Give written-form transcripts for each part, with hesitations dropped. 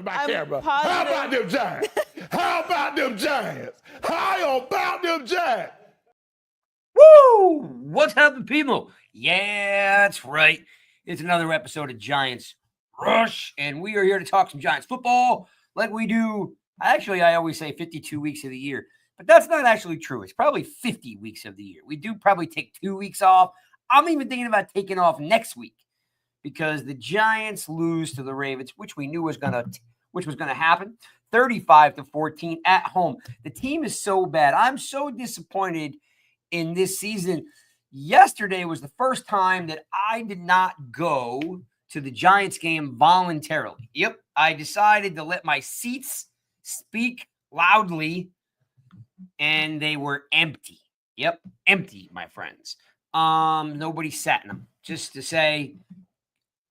My camera. How about them Giants? How about them Giants? How about them Giants? Woo! What's happening, people? Yeah, that's right. It's another episode of Giants Rush, and we are here to talk some Giants football like we do. Actually, I always say 52 weeks of the year, but that's not actually true. It's probably 50 weeks of the year. We do probably take 2 weeks off. I'm even thinking about taking off next week because the Giants lose to the Ravens, which we knew was going to happen, 35-14 at home. The team is so bad. I'm so disappointed in this season. Yesterday was the first time that I did not go to the Giants game voluntarily. Yep, I decided to let my seats speak loudly, and they were empty. Yep, empty, my friends. Nobody sat in them. Just to say,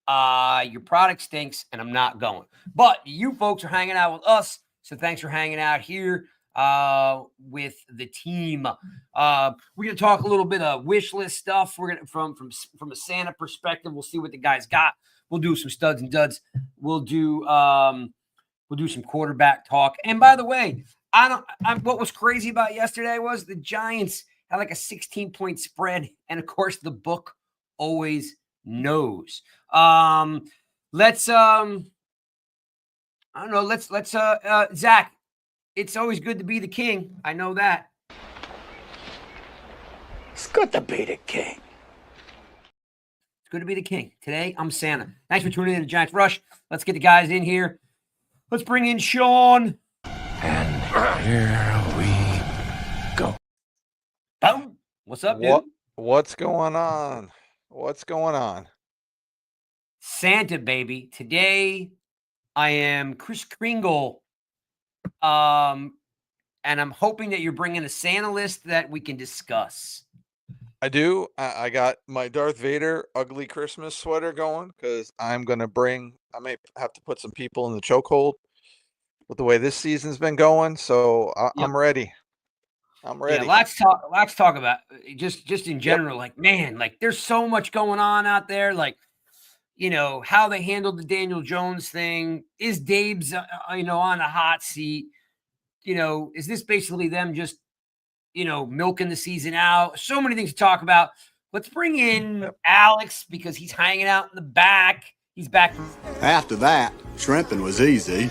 your product stinks, and I'm not going. But you folks are hanging out with us, so thanks for hanging out here with the team. We're gonna talk a little bit of wish list stuff. We're gonna from a Santa perspective. We'll see what the guys got. We'll do some studs and duds. We'll do some quarterback talk. And by the way, what was crazy about yesterday was the Giants had like a 16-point spread, and of course the book always knows. Let's Zach, it's always good to be the king. I know that. It's good to be the king. It's good to be the king. Today, I'm Santa. Thanks for tuning in to Giants Rush. Let's get the guys in here. Let's bring in Sean. And here we go. Boom. What's up, dude? What's going on? What's going on? Santa, baby. Today, I am Kris Kringle. And I'm hoping that you're bringing a Santa list that we can discuss. I do. I got my Darth Vader ugly Christmas sweater going because I may have to put some people in the chokehold with the way this season's been going. So I'm ready. I'm ready. Yeah, let's talk about just in general. Like, man, like there's so much going on out there. Like, you know, how they handled the Daniel Jones thing. Is Dave's, on a hot seat? You know, is this basically them just, milking the season out? So many things to talk about. Let's bring in Alex because he's hanging out in the back. He's back. After that, shrimping was easy.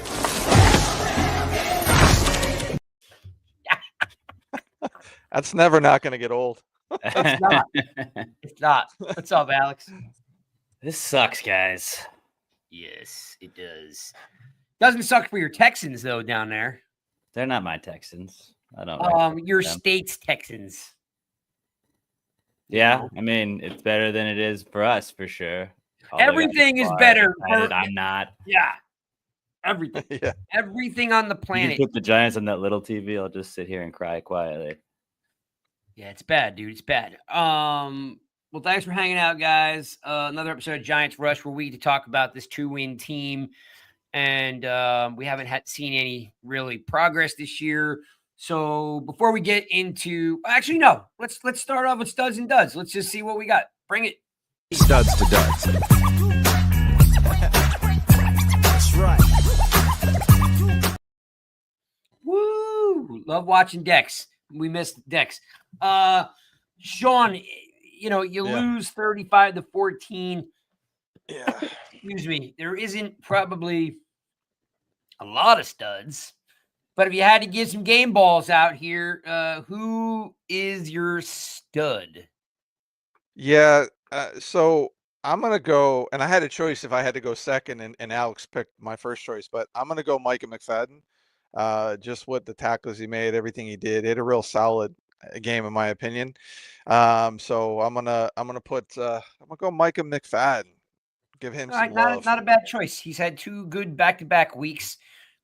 That's never not going to get old. It's not. It's not. What's up, Alex? This sucks, guys. Yes, it does. Doesn't suck for your Texans, though, down there. They're not my Texans. I don't. Your state's Texans. Yeah, I mean it's better than it is for us for sure. Everything is better. I'm not. Yeah, everything. Yeah. Everything on the planet. You put the Giants on that little TV. I'll just sit here and cry quietly. Yeah, it's bad, dude. It's bad. Well, thanks for hanging out, guys. Another episode of Giants Rush where we get to talk about this 2-win team. And we haven't seen any really progress this year. So before we get into – actually, no. Let's start off with studs and duds. Let's just see what we got. Bring it. Studs to duds. That's right. Woo! Love watching Dex. We missed Dex. Sean, you lose 35-14. Yeah. Excuse me. There isn't probably a lot of studs, but if you had to give some game balls out here, who is your stud? Yeah. So I'm going to go, and I had a choice if I had to go second, and Alex picked my first choice, but I'm going to go Micah McFadden. Just what the tackles he made, everything he did. He had a real solid game in my opinion. So I'm gonna go Micah McFadden. Give him All some right, love. not a bad choice. He's had 2 good back-to-back weeks.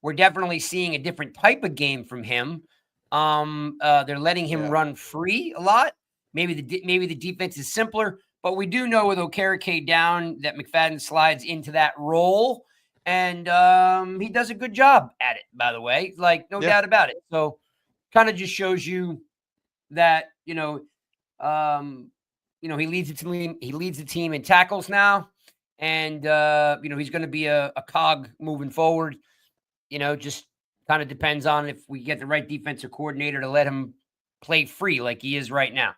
We're definitely seeing a different type of game from him. They're letting him run free a lot. Maybe the defense is simpler, but we do know with Okereke down that McFadden slides into that role, and he does a good job at it. By the way, like no doubt about it. So, kind of just shows you that he leads the team. He leads the team in tackles now. And, he's going to be a cog moving forward. Just kind of depends on if we get the right defensive coordinator to let him play free like he is right now.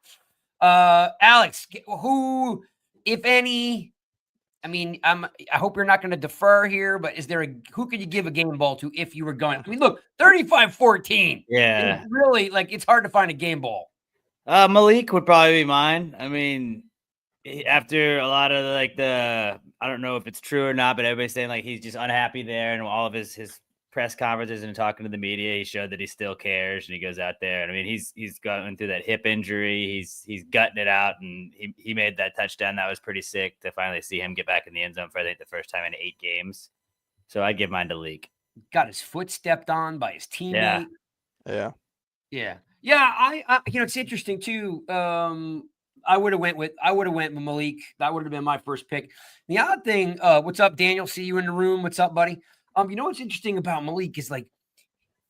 Alex, who, if any, I hope you're not going to defer here, but who could you give a game ball to if you were going? Look, 35-14. Yeah. It's really, it's hard to find a game ball. Malik would probably be mine. After a lot of I don't know if it's true or not, but everybody's saying he's just unhappy there, and all of his press conferences and talking to the media, he showed that he still cares, and he goes out there. And he's gotten through that hip injury. He's gutting it out, and he made that touchdown. That was pretty sick to finally see him get back in the end zone for I think the first time in 8 games. So I'd give mine to Leak. Got his foot stepped on by his teammate. Yeah. I it's interesting too. I would have went with Malik. That would have been my first pick. The odd thing, what's up, Daniel? See you in the room. What's up, buddy? What's interesting about Malik is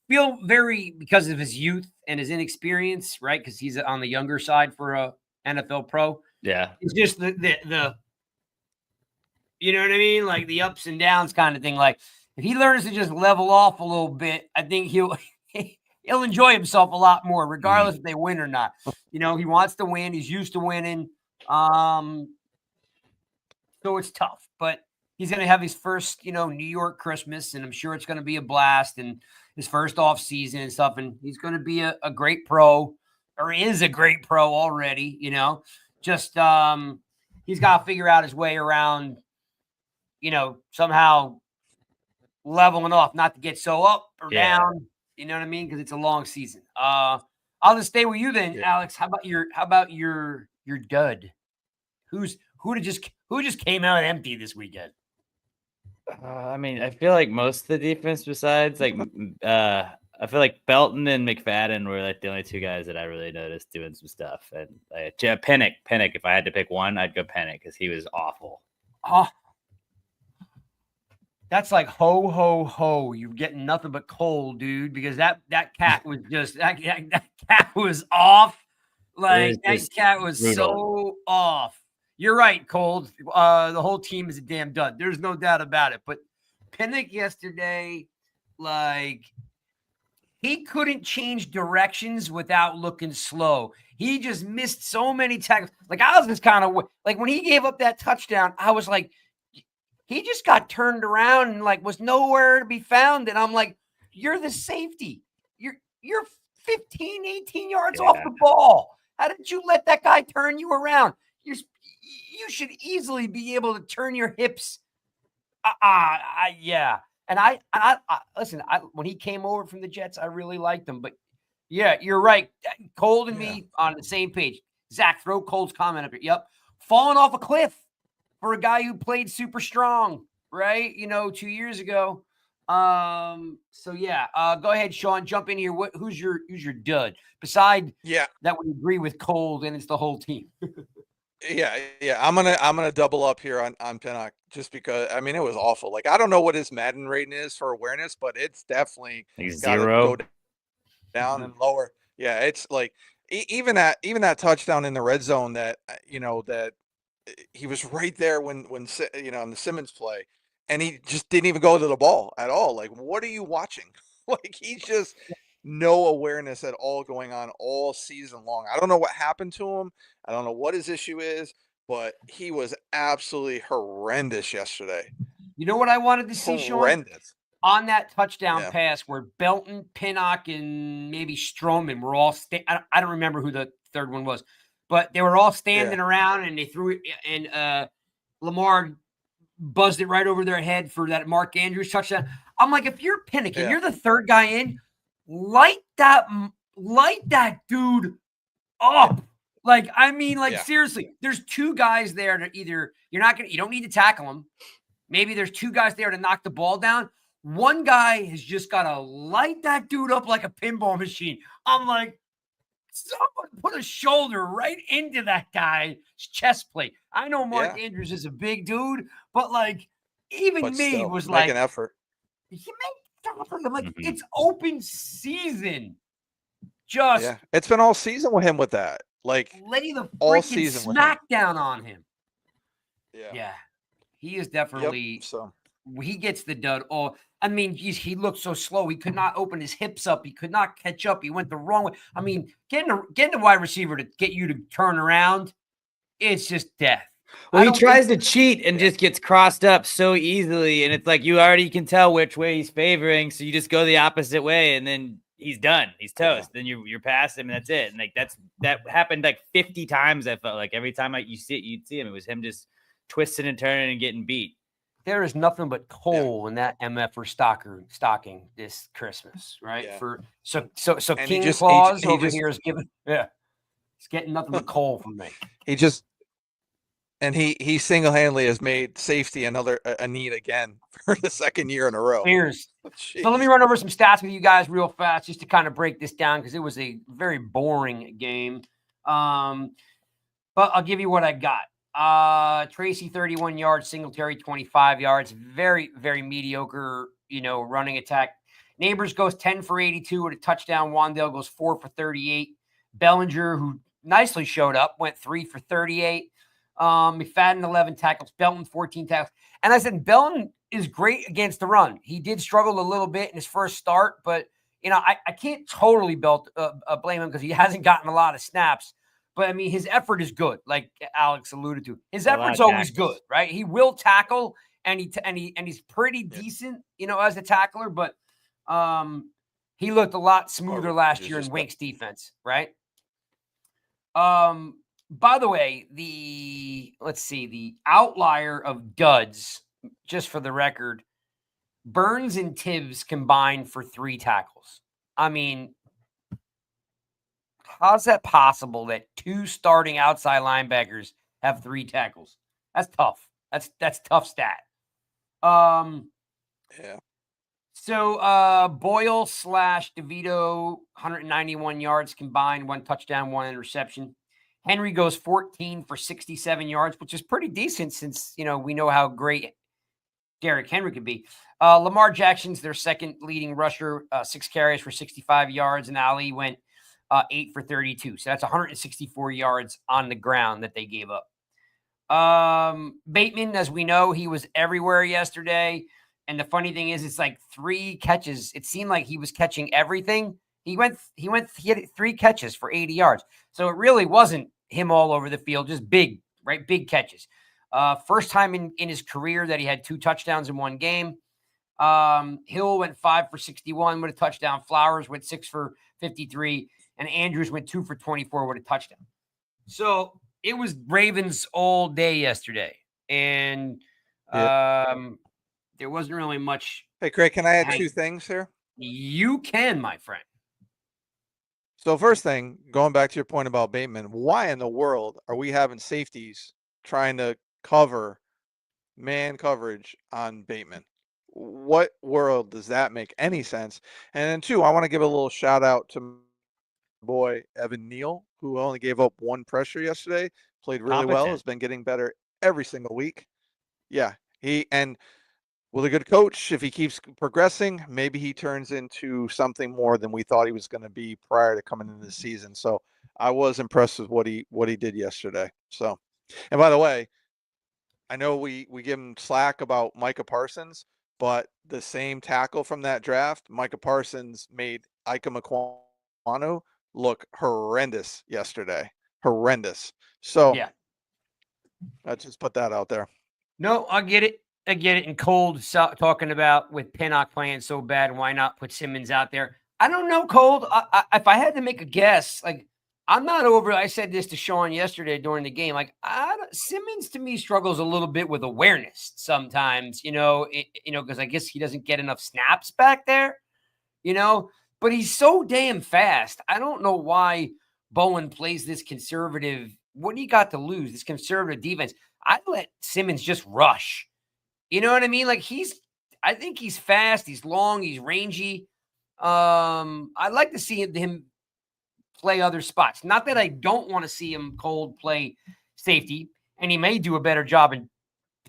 feel very, because of his youth and his inexperience, right? Because he's on the younger side for a NFL pro. Yeah. It's just the you know what I mean? The ups and downs kind of thing. If he learns to just level off a little bit, I think he'll enjoy himself a lot more, regardless if they win or not. He wants to win. He's used to winning. So it's tough, but he's going to have his first, New York Christmas, and I'm sure it's going to be a blast, and his first off season and stuff. And he's going to be a great pro, or is a great pro already, just, he's got to figure out his way around, somehow leveling off, not to get so up or down. You know what I mean? Because it's a long season. I'll just stay with you then, Alex. How about your dud? Who just came out empty this weekend? I feel like most of the defense, besides I feel like Belton and McFadden were the only 2 guys that I really noticed doing some stuff. And Pennick. If I had to pick one, I'd go Pennick because he was awful. Oh. That's like ho, ho, ho. You're getting nothing but cold, dude, because that cat was just that cat was off. That cat was brutal. So off. You're right, Cold. The whole team is a damn dud. There's no doubt about it. But Pinnock yesterday, he couldn't change directions without looking slow. He just missed so many tackles. I was just kind of when he gave up that touchdown, I was like, he just got turned around and was nowhere to be found. And I'm like, you're the safety. You're 15, 18 yards off the ball. How did you let that guy turn you around? You should easily be able to turn your hips. Yeah. And I listen, when he came over from the Jets, I really liked him. But yeah, you're right. Cold and me on the same page. Zach, throw Cold's comment up here. Yep. Falling off a cliff for a guy who played super strong, right? 2 years ago. So yeah, go ahead, Sean, jump in here. Who's your dud? Beside that we agree with Cold, and it's the whole team. Yeah. I'm gonna double up here on Pinnock just because it was awful. I don't know what his Madden rating is for awareness, but it's definitely 0. Go down and lower. Yeah, it's even that touchdown in the red zone that that he was right there when in the Simmons play, and he just didn't even go to the ball at all. What are you watching? He's just no awareness at all going on all season long. I don't know what happened to him. I don't know what his issue is, but he was absolutely horrendous yesterday. You know what I wanted to see, Sean? On that touchdown pass where Belton, Pinnock, and maybe Stroman were all I don't remember who the third one was, but they were all standing around, and they threw it, and Lamar buzzed it right over their head for that Mark Andrews touchdown. I'm like, if you're Pinnock and you're the third guy in, light that dude up. Like, I mean, like, Yeah. seriously, there's two guys there that either you don't need to tackle them. Maybe there's two guys there to knock the ball down. One guy has just got to light that dude up like a pinball machine. I'm like, someone put a shoulder right into that guy's chest plate. I know Mark Andrews is a big dude, but like, even But me still, was make like, an effort. I'm like, it's open season. Just It's been all season with him with that. Like lay the all freaking season with him. smackdown on him. Yeah. He is definitely. So He gets the dud. Oh, I mean, he looked so slow. He could not open his hips up. He could not catch up. He went the wrong way. I mean, getting a wide receiver to get you to turn around, it's just death. Well, he tries to cheat and just gets crossed up so easily, and it's like you already can tell which way he's favoring, so you just go the opposite way, and then he's done. He's toast. Then you're past him, and that's it. And like that happened like 50 times. I felt like every time you'd see him, it was him just twisting and turning and getting beat. There is nothing but coal in that MF for stocking this Christmas, right? Yeah. So And King he just- Claus he over just- here is giving he's getting nothing but coal from me. He single-handedly has made safety a need again for the second year in a row. Cheers. Jeez. So let me run over some stats with you guys real fast just to kind of break this down because it was a very boring game. But I'll give you what I got. Tracy, 31 yards, Singletary, 25 yards. Very, very mediocre, running attack. Neighbors goes 10 for 82 with a touchdown. Wandale goes 4 for 38. Bellinger, who nicely showed up, went 3 for 38. McFadden, 11 tackles. Belton, 14 tackles. And I said, Belton is great against the run. He did struggle a little bit in his first start, but, I can't totally blame him because he hasn't gotten a lot of snaps. But, I mean, his effort is good, like Alex alluded to. His effort's always good, right? He will tackle, and he's pretty decent, as a tackler. But he looked a lot smoother last year in Wink's defense, right? By the way, the outlier of duds, just for the record, Burns and Tibbs combined for 3 tackles. I mean, how's that possible that 2 starting outside linebackers have 3 tackles? That's tough. That's tough stat. Yeah. So Boyle / DeVito, 191 yards combined, 1 touchdown, 1 interception. Henry goes 14 for 67 yards, which is pretty decent since, we know how great Derrick Henry could be. Lamar Jackson's their second leading rusher, 6 carries for 65 yards, and Ali went 8 for 32. So that's 164 yards on the ground that they gave up. Bateman, as we know, he was everywhere yesterday. And the funny thing is, it's like 3 catches. It seemed like he was catching everything. He had 3 catches for 80 yards. So it really wasn't him all over the field, just big catches. First time in his career that he had 2 touchdowns in one game. Hill went 5 for 61 with a touchdown. Flowers went 6 for 53. And Andrews went 2 for 24 with a touchdown. So it was Ravens all day yesterday. And there wasn't really much. Hey, Craig, can I add 2 things here? You can, my friend. So first thing, going back to your point about Bateman, why in the world are we having safeties trying to cover man coverage on Bateman? What world does that make any sense? And then 2, I want to give a little shout out to my boy Evan Neal, who only gave up 1 pressure yesterday, played really well, has been getting better every single week. Yeah, with a good coach, if he keeps progressing, maybe he turns into something more than we thought he was going to be prior to coming into the season. So I was impressed with what he did yesterday. So, and by the way, I know we give him slack about Micah Parsons, but the same tackle from that draft, Micah Parsons made Ika Mekwanu look horrendous yesterday. Horrendous. So yeah, let's just put that out there. No, I get it. And Cold talking about with Pinnock playing so bad, why not put Simmons out there? I don't know, Cold. If I had to make a guess, like I'm not over. I said this to Sean yesterday during the game. Like Simmons to me struggles a little bit with awareness sometimes. Because I guess he doesn't get enough snaps back there. But he's so damn fast. I don't know why Bowen plays this conservative, what do you got to lose? This conservative defense. I'd let Simmons just rush. You know what I mean? Like I think he's fast, he's long, he's rangy. I'd like to see him play other spots. Not that I don't want to see him cold play safety, and he may do a better job in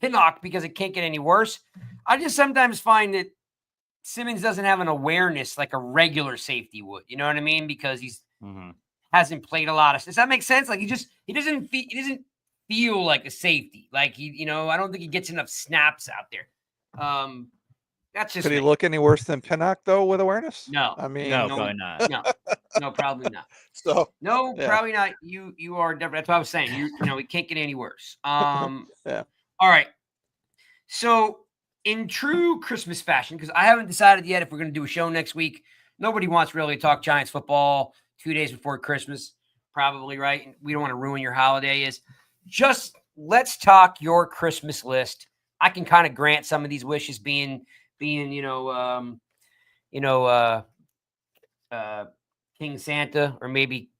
Pinnock because it can't get any worse. I just sometimes find that Simmons doesn't have an awareness like a regular safety would. You know what I mean? Because he's hasn't played a lot of. Does that make sense? Like he doesn't feel like a safety. Like I don't think he gets enough snaps out there. That's just. Could he look any worse than Pinnock though with awareness? No, I mean, no, probably not. No, probably not. So no, yeah. Probably not. You are different. That's what I was saying. It can't get any worse. Yeah. All right. So in true Christmas fashion, because I haven't decided yet if we're going to do a show next week. Nobody wants really to talk Giants football 2 days before Christmas, probably, right? We don't want to ruin your holiday. Just let's talk your Christmas list. I can kind of grant some of these wishes being King Santa, or maybe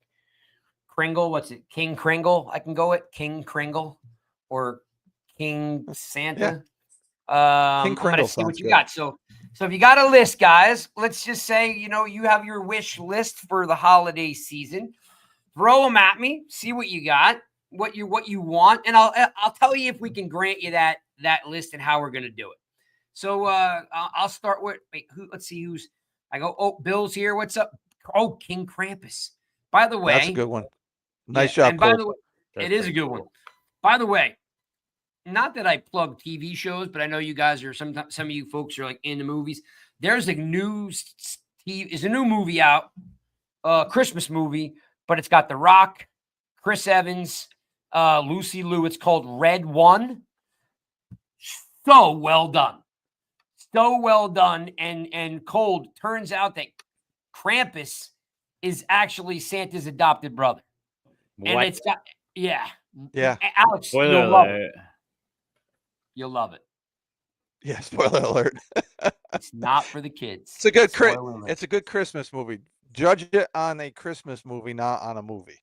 Kringle. What's it? King Kringle. I can go with King Kringle or King Santa. King I'm Kringle gonna see what sounds you good. got. So if you got a list, guys, let's just say you have your wish list for the holiday season. Throw them at me. See what you got, what you want, and I'll tell you if we can grant you that list and how we're gonna do it. So I'll start with let's see who's. I go. Oh, Bill's here. What's up? Oh, King Krampus. By the way, That's a good one. Nice job, and by Cole. the way, That's it is a good one. By the way, not that I plug TV shows, but I know you guys are some of you folks are like into movies. There's a new movie out, Christmas movie, but it's got The Rock, Chris Evans, Lucy Liu. It's called Red One. So well done. So well done and cold. Turns out that Krampus is actually Santa's adopted brother. And What? it's got, yeah. Alex, Spoiler you'll love alert. it. You'll love it. Yeah, spoiler alert. It's not for the kids. It's a good Spoiler alert. it's a good Christmas movie. Judge it on a Christmas movie, not on a movie.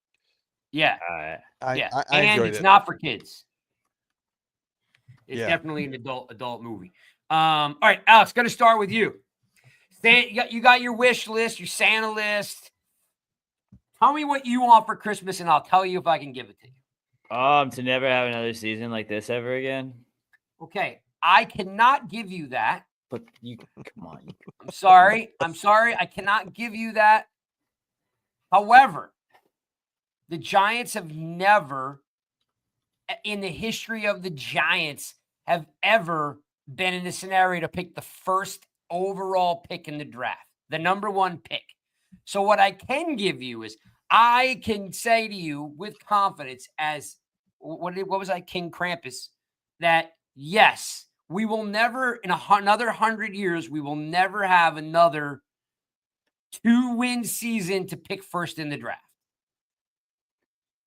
Yeah. All right. I and enjoyed it's it. not for kids. It's Yeah. definitely an adult movie. All right, Alex, going to start with you. You got your wish list, your Santa list. Tell me what you want for Christmas, and I'll tell you if I can give it to you. To never have another season like this ever again. Okay, I cannot give you that. But you come on. I'm sorry. I cannot give you that. However, the Giants have never, in the history of the Giants, have ever been in a scenario to pick the first overall pick in the draft, the number one pick. So what I can give you is I can say to you with confidence as what was I, King Krampus, that yes, we will never, in another 100 years, we will never have another 2-win season to pick first in the draft.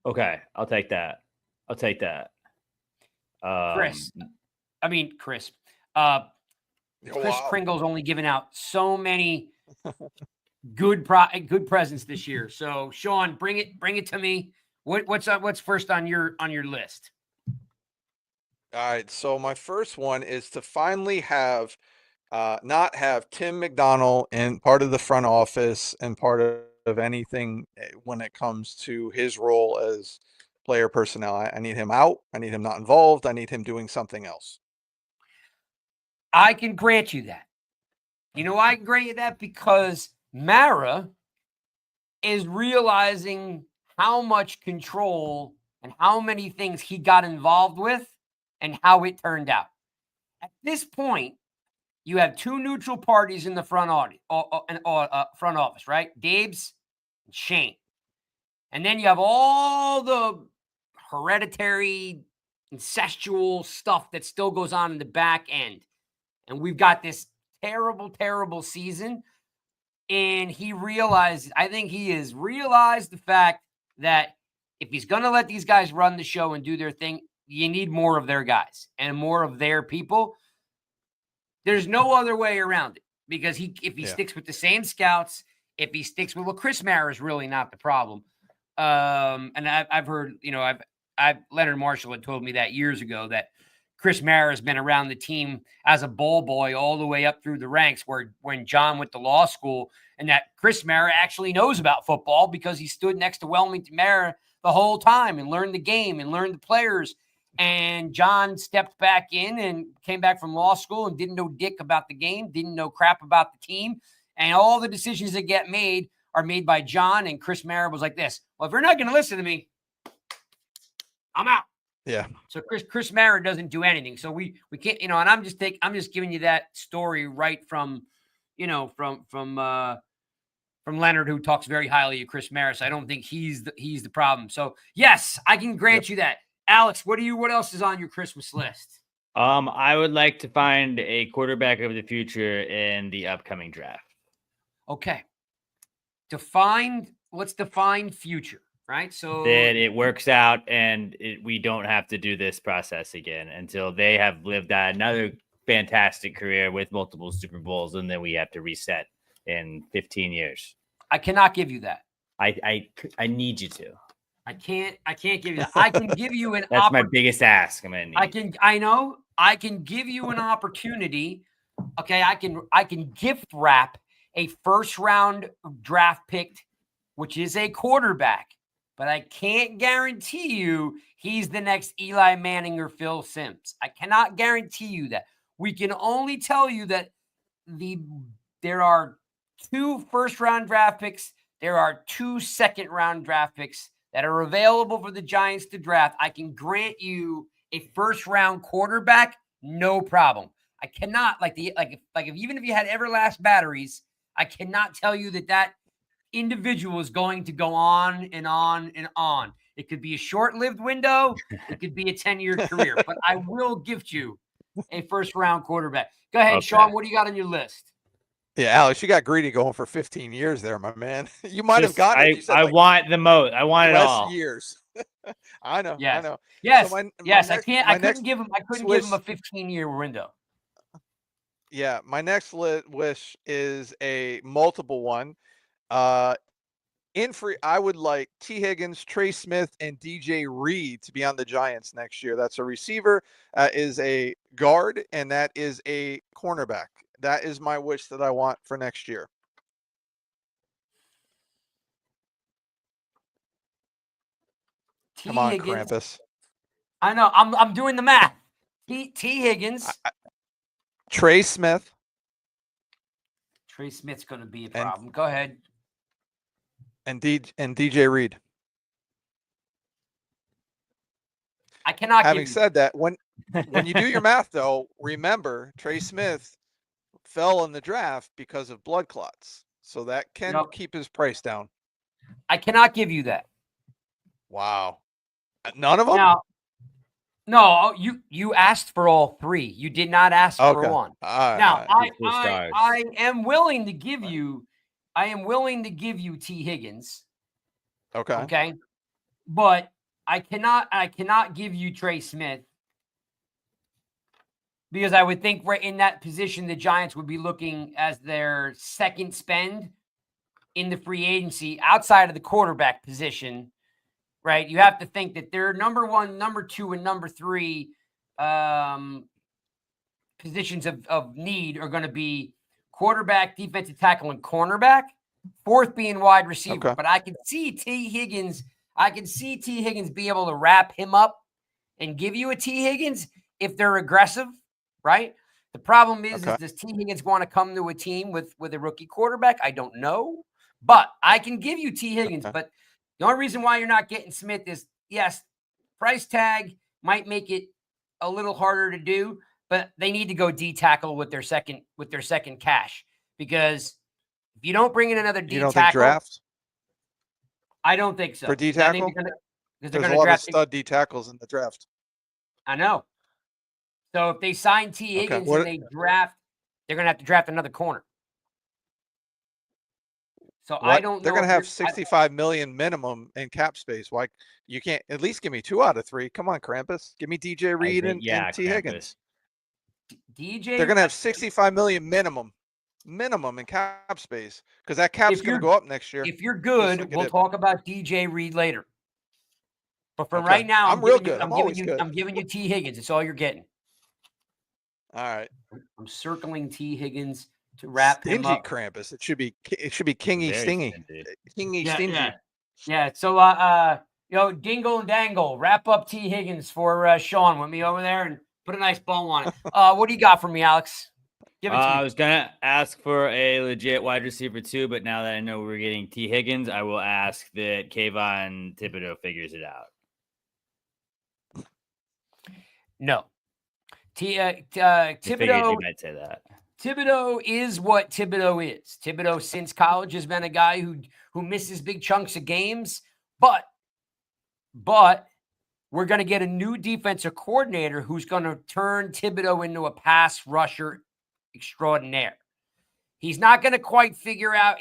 Okay, I'll take that. Chris. Chris Kringle's only given out so many good presents this year. So Sean, bring it to me. What's first on your list? All right. So my first one is to finally have not have Tim McDonald in part of the front office and part of anything when it comes to his role as player personnel. I need him out. I need him not involved. I need him doing something else. I can grant you that. You know why I can grant you that? Because Mara is realizing how much control and how many things he got involved with and how it turned out. At this point, you have two neutral parties in the front office, right? Dabes and Shane. And then you have all the hereditary, incestual stuff that still goes on in the back end. And we've got this terrible, terrible season. And I think he has realized the fact that if he's going to let these guys run the show and do their thing, you need more of their guys and more of their people. There's no other way around it because if he sticks with the same scouts, if he sticks with Chris Mara is really not the problem. and I've heard, Leonard Marshall had told me that years ago that Chris Mara has been around the team as a bowl boy all the way up through the ranks when John went to law school, and that Chris Mara actually knows about football because he stood next to Wilmington Mara the whole time and learned the game and learned the players. And John stepped back in and came back from law school and didn't know dick about the game, didn't know crap about the team. And all the decisions that get made are made by John. And Chris Mara was like this: well, if you're not going to listen to me, I'm out. Yeah. So Chris Mara doesn't do anything. So we can't, and I'm just giving you that story right from Leonard, who talks very highly of Chris Mara. So I don't think he's the problem. So yes, I can grant you that. Alex, what else is on your Christmas list? I would like to find a quarterback of the future in the upcoming draft. Okay. Let's define future, right? So that it works out and we don't have to do this process again until they have lived out another fantastic career with multiple Super Bowls, and then we have to reset in 15 years. I cannot give you that. I need you to. I can't give you that. I can give you an That's my biggest ask. I can give you an opportunity. Okay, I can gift wrap a first round draft pick, which is a quarterback, but I can't guarantee you he's the next Eli Manning or Phil Simms. I cannot guarantee you that. We can only tell you that there are 2 first round draft picks. There are 2 second round draft picks that are available for the Giants to draft. I can grant you a first round quarterback, no problem. I cannot even if you had Everlast batteries, I cannot tell you that individual is going to go on and on and on. It could be a short-lived window. It could be a 10-year career, but I will gift you a first round quarterback. Go ahead, okay. Sean, what do you got on your list? Yeah, Alex, you got greedy going for 15 years there, my man. You might have gotten it. I want the most. I want it all. Years. I know. Yes. I know. Yes. So I couldn't give him a 15-year window. Yeah, my next wish is a multiple one. I would like T. Higgins, Trey Smith, and DJ Reed to be on the Giants next year. That's a receiver, is a guard, and that is a cornerback. That is my wish that I want for next year. Come on, Higgins. Krampus. I know. I'm doing the math. T. Higgins. Trey Smith. Trey Smith's going to be a problem. Go ahead. And DJ Reed. I cannot. Having said that, when you do your math, though, remember Trey Smith fell in the draft because of blood clots, so that can keep his price down. I cannot give you that. Wow, none of them. No, you asked for all 3. You did not ask for one. I am willing to give you. I am willing to give you T. Higgins. Okay. Okay. But I cannot give you Trey Smith because I would think right in that position, the Giants would be looking as their second spend in the free agency outside of the quarterback position, right? You have to think that their number 1, number 2, and number 3 positions of need are going to be quarterback, defensive tackle, and cornerback. 4th being wide receiver. Okay. But I can see T. Higgins be able to wrap him up and give you a T. Higgins if they're aggressive, right? The problem is does T. Higgins want to come to a team with a rookie quarterback? I don't know. But I can give you T. Higgins. Okay. But the only reason why you're not getting Smith is, yes, price tag might make it a little harder to do, but they need to go D tackle with their second cash, because if you don't bring in another D tackle, you don't think draft? I don't think so. For D tackle? There's a lot of stud D tackles in the draft. I know. So if they sign T. Higgins and they draft, they're going to have to draft another corner. So I don't know. They're going to have $65 million minimum in cap space. Why you can't at least give me 2 out of 3? Come on, Krampus. Give me DJ Reed and T. Higgins. DJ. They're going to have $65 million minimum. minimum in cap space because that cap's going to go up next year. If you're good, like we'll talk about DJ Reed later. But for Okay. right now, I'm real good. I'm always good. I'm giving you T. Higgins. It's all you're getting. All right. I'm circling T. Higgins to wrap him Stingy up. Krampus. It should be Kingy Very Stingy. stingy. Kingy Yeah, Stingy. yeah. So Dingle and Dangle, wrap up T. Higgins for Sean with me over there and put a nice bow on it. What do you got for me, Alex? Give it to me. I was gonna ask for a legit wide receiver too, but now that I know we're getting T. Higgins, I will ask that Kayvon Thibodeau figures it out. No. Thibodeau. Thibodeau. You might say that. Thibodeau is what Thibodeau is. Thibodeau, since college, has been a guy who misses big chunks of games, but we're going to get a new defensive coordinator who's going to turn Thibodeau into a pass rusher extraordinaire. He's not going to quite figure out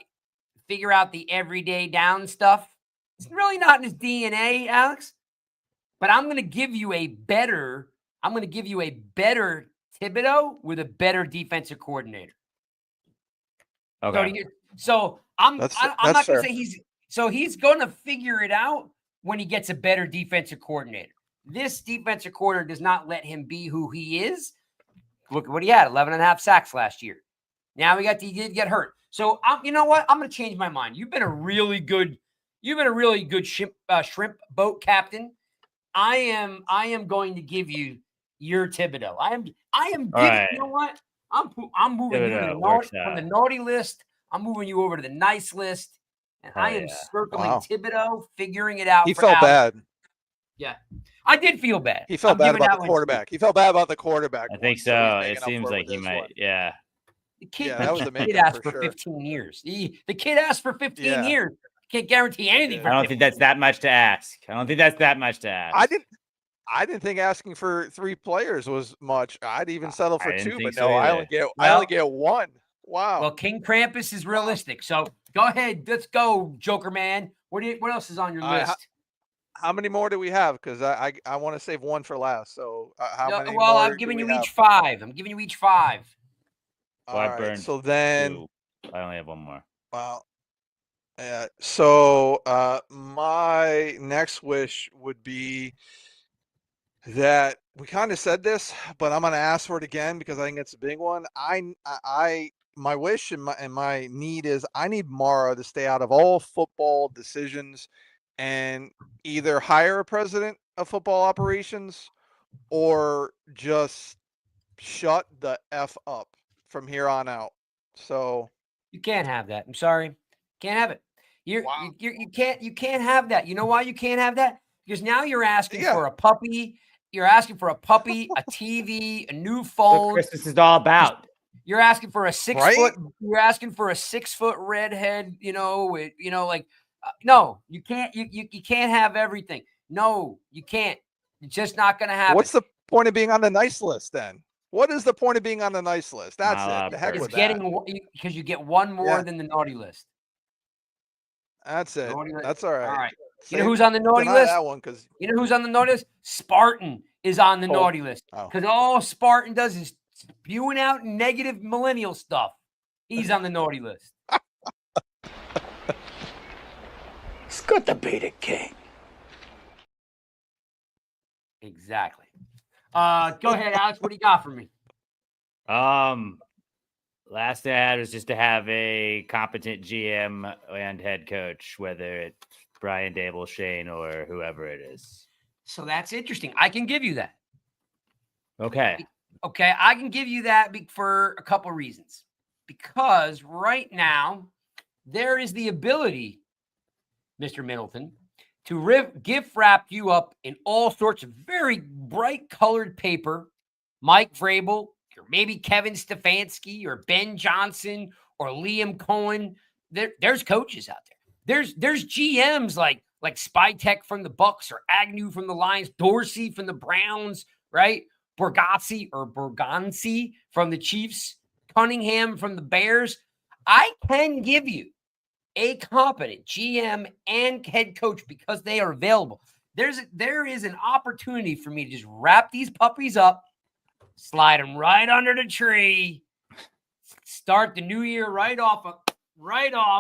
the everyday down stuff. It's really not in his DNA, Alex. But I'm going to give you a better Thibodeau with a better defensive coordinator. Okay. So I'm not going to fair. say he's going to figure it out when he gets a better defensive coordinator. This defensive coordinator does not let him be who he is. Look at what he had, 11 and a half sacks last year. Now he did get hurt. So you know what? I'm going to change my mind. You've been a really good shrimp boat captain. I am going to give you your Thibodeau. I am giving, right. You know what? I'm moving Thibodeau you from the naughty list. I'm moving you over to the nice list. And I am circling Thibodeau, figuring it out. He felt bad. Yeah. I did feel bad. He felt bad about the quarterback. He felt bad about the quarterback. I think so. It seems like he might. One. Yeah. The kid, that was the main kid asked for 15 years. The kid asked for 15 years. Can't guarantee anything. I don't think that's that much to ask. I didn't think asking for 3 players was much. I'd even settle for 2, but no, I only get 1. Wow. Well, King Krampus is realistic. So go ahead. Let's go, Joker man. What else is on your list? How many more do we have? Because I want to save 1 for last. So how many? Well, more I'm giving you each 5. Well, I burned so then 2. I only have 1 more. Wow. Yeah. So my next wish would be that we kind of said this, but I'm going to ask for it again because I think it's a big one. My wish and my need is I need Mara to stay out of all football decisions and either hire a president of football operations or just shut the F up from here on out. So you can't have that. I'm sorry. Can't have it. You can't have that. You know why you can't have that? Because now you're asking for a puppy. You're asking for a puppy, a TV, a new phone. What Christmas is all about. You're asking for a 6 foot. You're asking for a 6 foot redhead. No, you can't. You can't have everything. No, you can't. It's just not going to happen. What's the point of being on the nice list then? What is the point of being on the nice list? That's it. The heck with that. Because you get 1 more than the naughty list. That's it. That's all right. All right. You know who's on the naughty list? That one, you know who's on the naughty list? Spartan is on the naughty list. Because all Spartan does is spewing out negative millennial stuff. He's on the naughty list. It's good to be the king. Exactly. Go ahead, Alex. What do you got for me? Last thing I had was just to have a competent GM and head coach, whether it's Brian Dable, Shane, or whoever it is. So that's interesting. I can give you that. Okay. Okay, I can give you that for a couple reasons. Because right now, there is the ability, Mr. Middleton, to gift wrap you up in all sorts of very bright colored paper. Mike Vrabel, or maybe Kevin Stefanski, or Ben Johnson, or Liam Cohen. There's coaches out there. There's GMs like Spytek from the Bucks, or Agnew from the Lions, Dorsey from the Browns, right? Borgazzi from the Chiefs, Cunningham from the Bears. I can give you a competent GM and head coach because they are available. There is an opportunity for me to just wrap these puppies up, slide them right under the tree, start the new year right off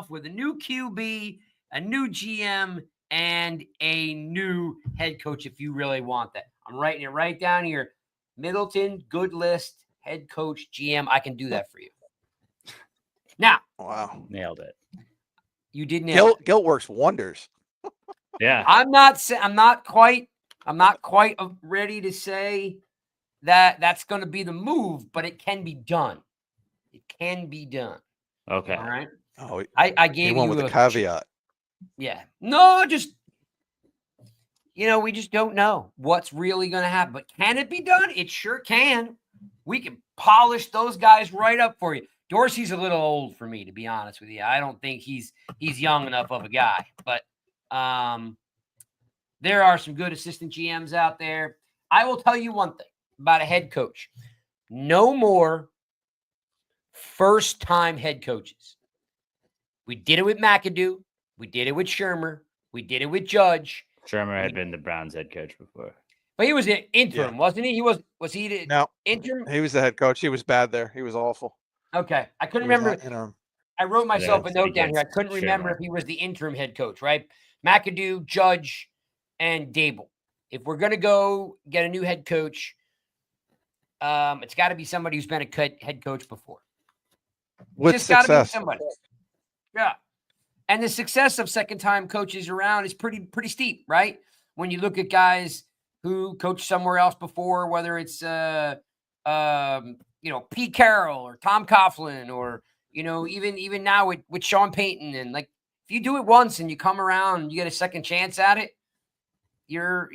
with a new QB, a new GM, and a new head coach if you really want that. I'm writing it right down here. Middleton, good list, head coach, GM. I can do that for you. Now, Wow. Nailed it. you did nail it. Guilt works wonders. Yeah. I'm not quite ready to say that that's going to be the move, but it can be done. It can be done. Okay. All right. Oh, I gave one you with a caveat. Yeah. No, just we just don't know what's really going to happen. But can it be done? It sure can. We can polish those guys right up for you. Dorsey's a little old for me, to be honest with you. I don't think he's young enough of a guy. But there are some good assistant GMs out there. I will tell you one thing about a head coach. No more first-time head coaches. We did it with McAdoo. We did it with Shermer. We did it with Judge. Shermer had been the Browns head coach before. But he was an interim, wasn't he? Was he the interim? He was the head coach. He was bad there. He was awful. Okay. I couldn't remember. I wrote myself a note down here. I couldn't remember if he was the interim head coach, right? McAdoo, Judge, and Dable. If we're going to go get a new head coach, it's got to be somebody who's been a head coach before. With just success. Gotta be somebody. Yeah. And the success of second-time coaches around is pretty steep, right? When you look at guys who coached somewhere else before, whether it's Pete Carroll or Tom Coughlin or even now with Sean Payton, and like if you do it once and you come around and you get a second chance at it, you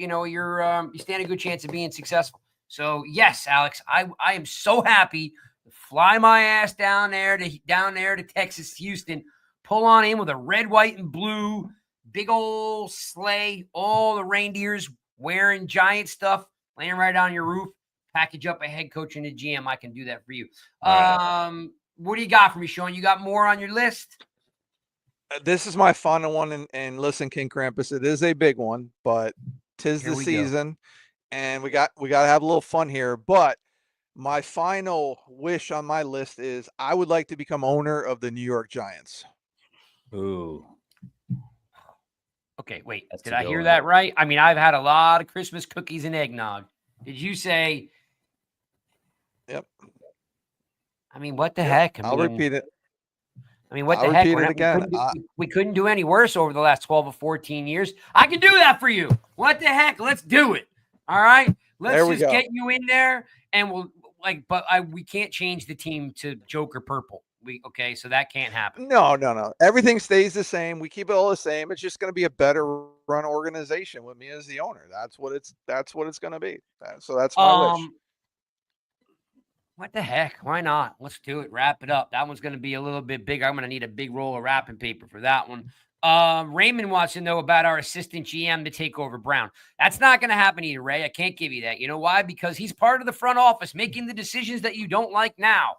stand a good chance of being successful. So yes, Alex, I am so happy to fly my ass down there to Texas, Houston. Pull on in with a red, white, and blue, big old sleigh, all the reindeers wearing giant stuff, laying right on your roof, package up a head coach and a GM. I can do that for you. Right. What do you got for me, Sean? You got more on your list? This is my final one, and listen, King Krampus, it is a big one, but 'tis the season, and we got to have a little fun here, but my final wish on my list is I would like to become owner of the New York Giants. Ooh. Okay, wait. Did I hear that right? I mean, I've had a lot of Christmas cookies and eggnog. Did you say? Yep. I mean, what the heck? I'll repeat it. I mean, what the heck? We couldn't do any worse over the last 12 or 14 years. I can do that for you. What the heck? Let's do it. All right. Let's just get you in there, and we can't change the team to Joker purple. So that can't happen. No. Everything stays the same. We keep it all the same. It's just going to be a better run organization with me as the owner. That's what it's going to be. So that's my wish. What the heck? Why not? Let's do it. Wrap it up. That one's going to be a little bit bigger. I'm going to need a big roll of wrapping paper for that one. Raymond wants to know about our assistant GM to take over Brown. That's not going to happen either, Ray. I can't give you that. You know why? Because he's part of the front office making the decisions that you don't like now.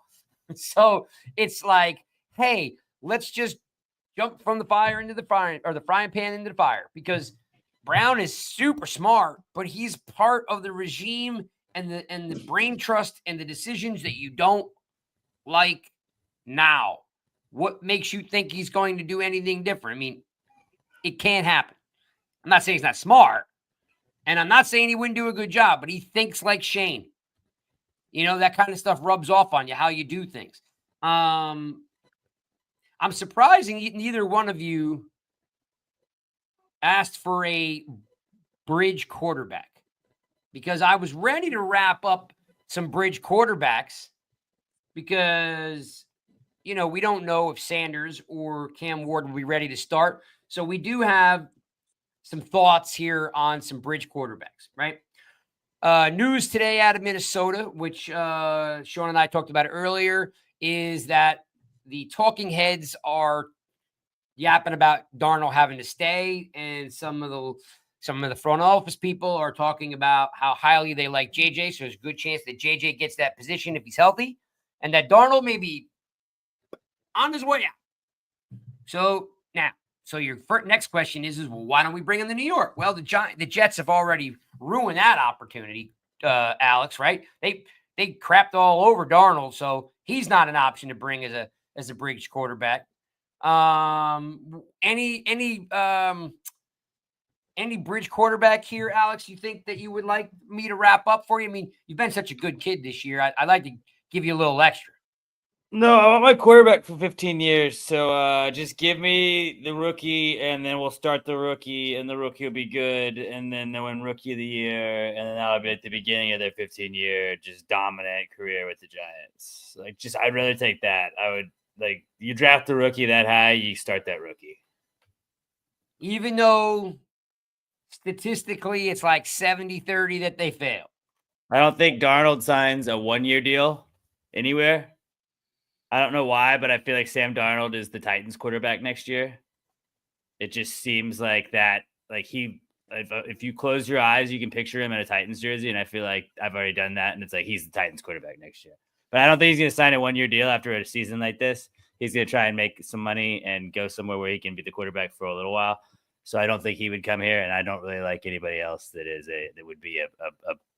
So it's like, hey, let's just jump from the fire into the fire, or the frying pan into the fire, because Brown is super smart, but he's part of the regime and the brain trust and the decisions that you don't like now. What makes you think he's going to do anything different? I mean, it can't happen. I'm not saying he's not smart, and I'm not saying he wouldn't do a good job, but he thinks like Shane. That kind of stuff rubs off on you, how you do things. I'm surprised neither one of you asked for a bridge quarterback, because I was ready to wrap up some bridge quarterbacks because, we don't know if Sanders or Cam Ward will be ready to start. So we do have some thoughts here on some bridge quarterbacks, right? News today out of Minnesota, which Sean and I talked about earlier, is that the talking heads are yapping about Darnold having to stay, and some of the front office people are talking about how highly they like JJ. So there's a good chance that JJ gets that position if he's healthy, and that Darnold may be on his way out. So your next question is well, why don't we bring him to New York? Well, the Jets have already ruined that opportunity, Alex, right? they crapped all over Darnold, so he's not an option to bring as a bridge quarterback. Any bridge quarterback here, Alex, you think that you would like me to wrap up for you? I mean, you've been such a good kid this year. I'd like to give you a little extra. No, I want my quarterback for 15 years. So just give me the rookie, and then we'll start the rookie, and the rookie will be good, and then they'll win rookie of the year, and then that'll be at the beginning of their 15-year just dominant career with the Giants. I'd rather take that. I would you draft the rookie that high, you start that rookie. Even though statistically it's like 70-30 that they fail. I don't think Darnold signs a 1-year deal anywhere. I don't know why, but I feel like Sam Darnold is the Titans quarterback next year. It just seems like that. If you close your eyes, you can picture him in a Titans jersey, and I feel like I've already done that, and it's like he's the Titans quarterback next year. But I don't think he's going to sign a 1-year deal after a season like this. He's going to try and make some money and go somewhere where he can be the quarterback for a little while. So I don't think he would come here, and I don't really like anybody else that would be a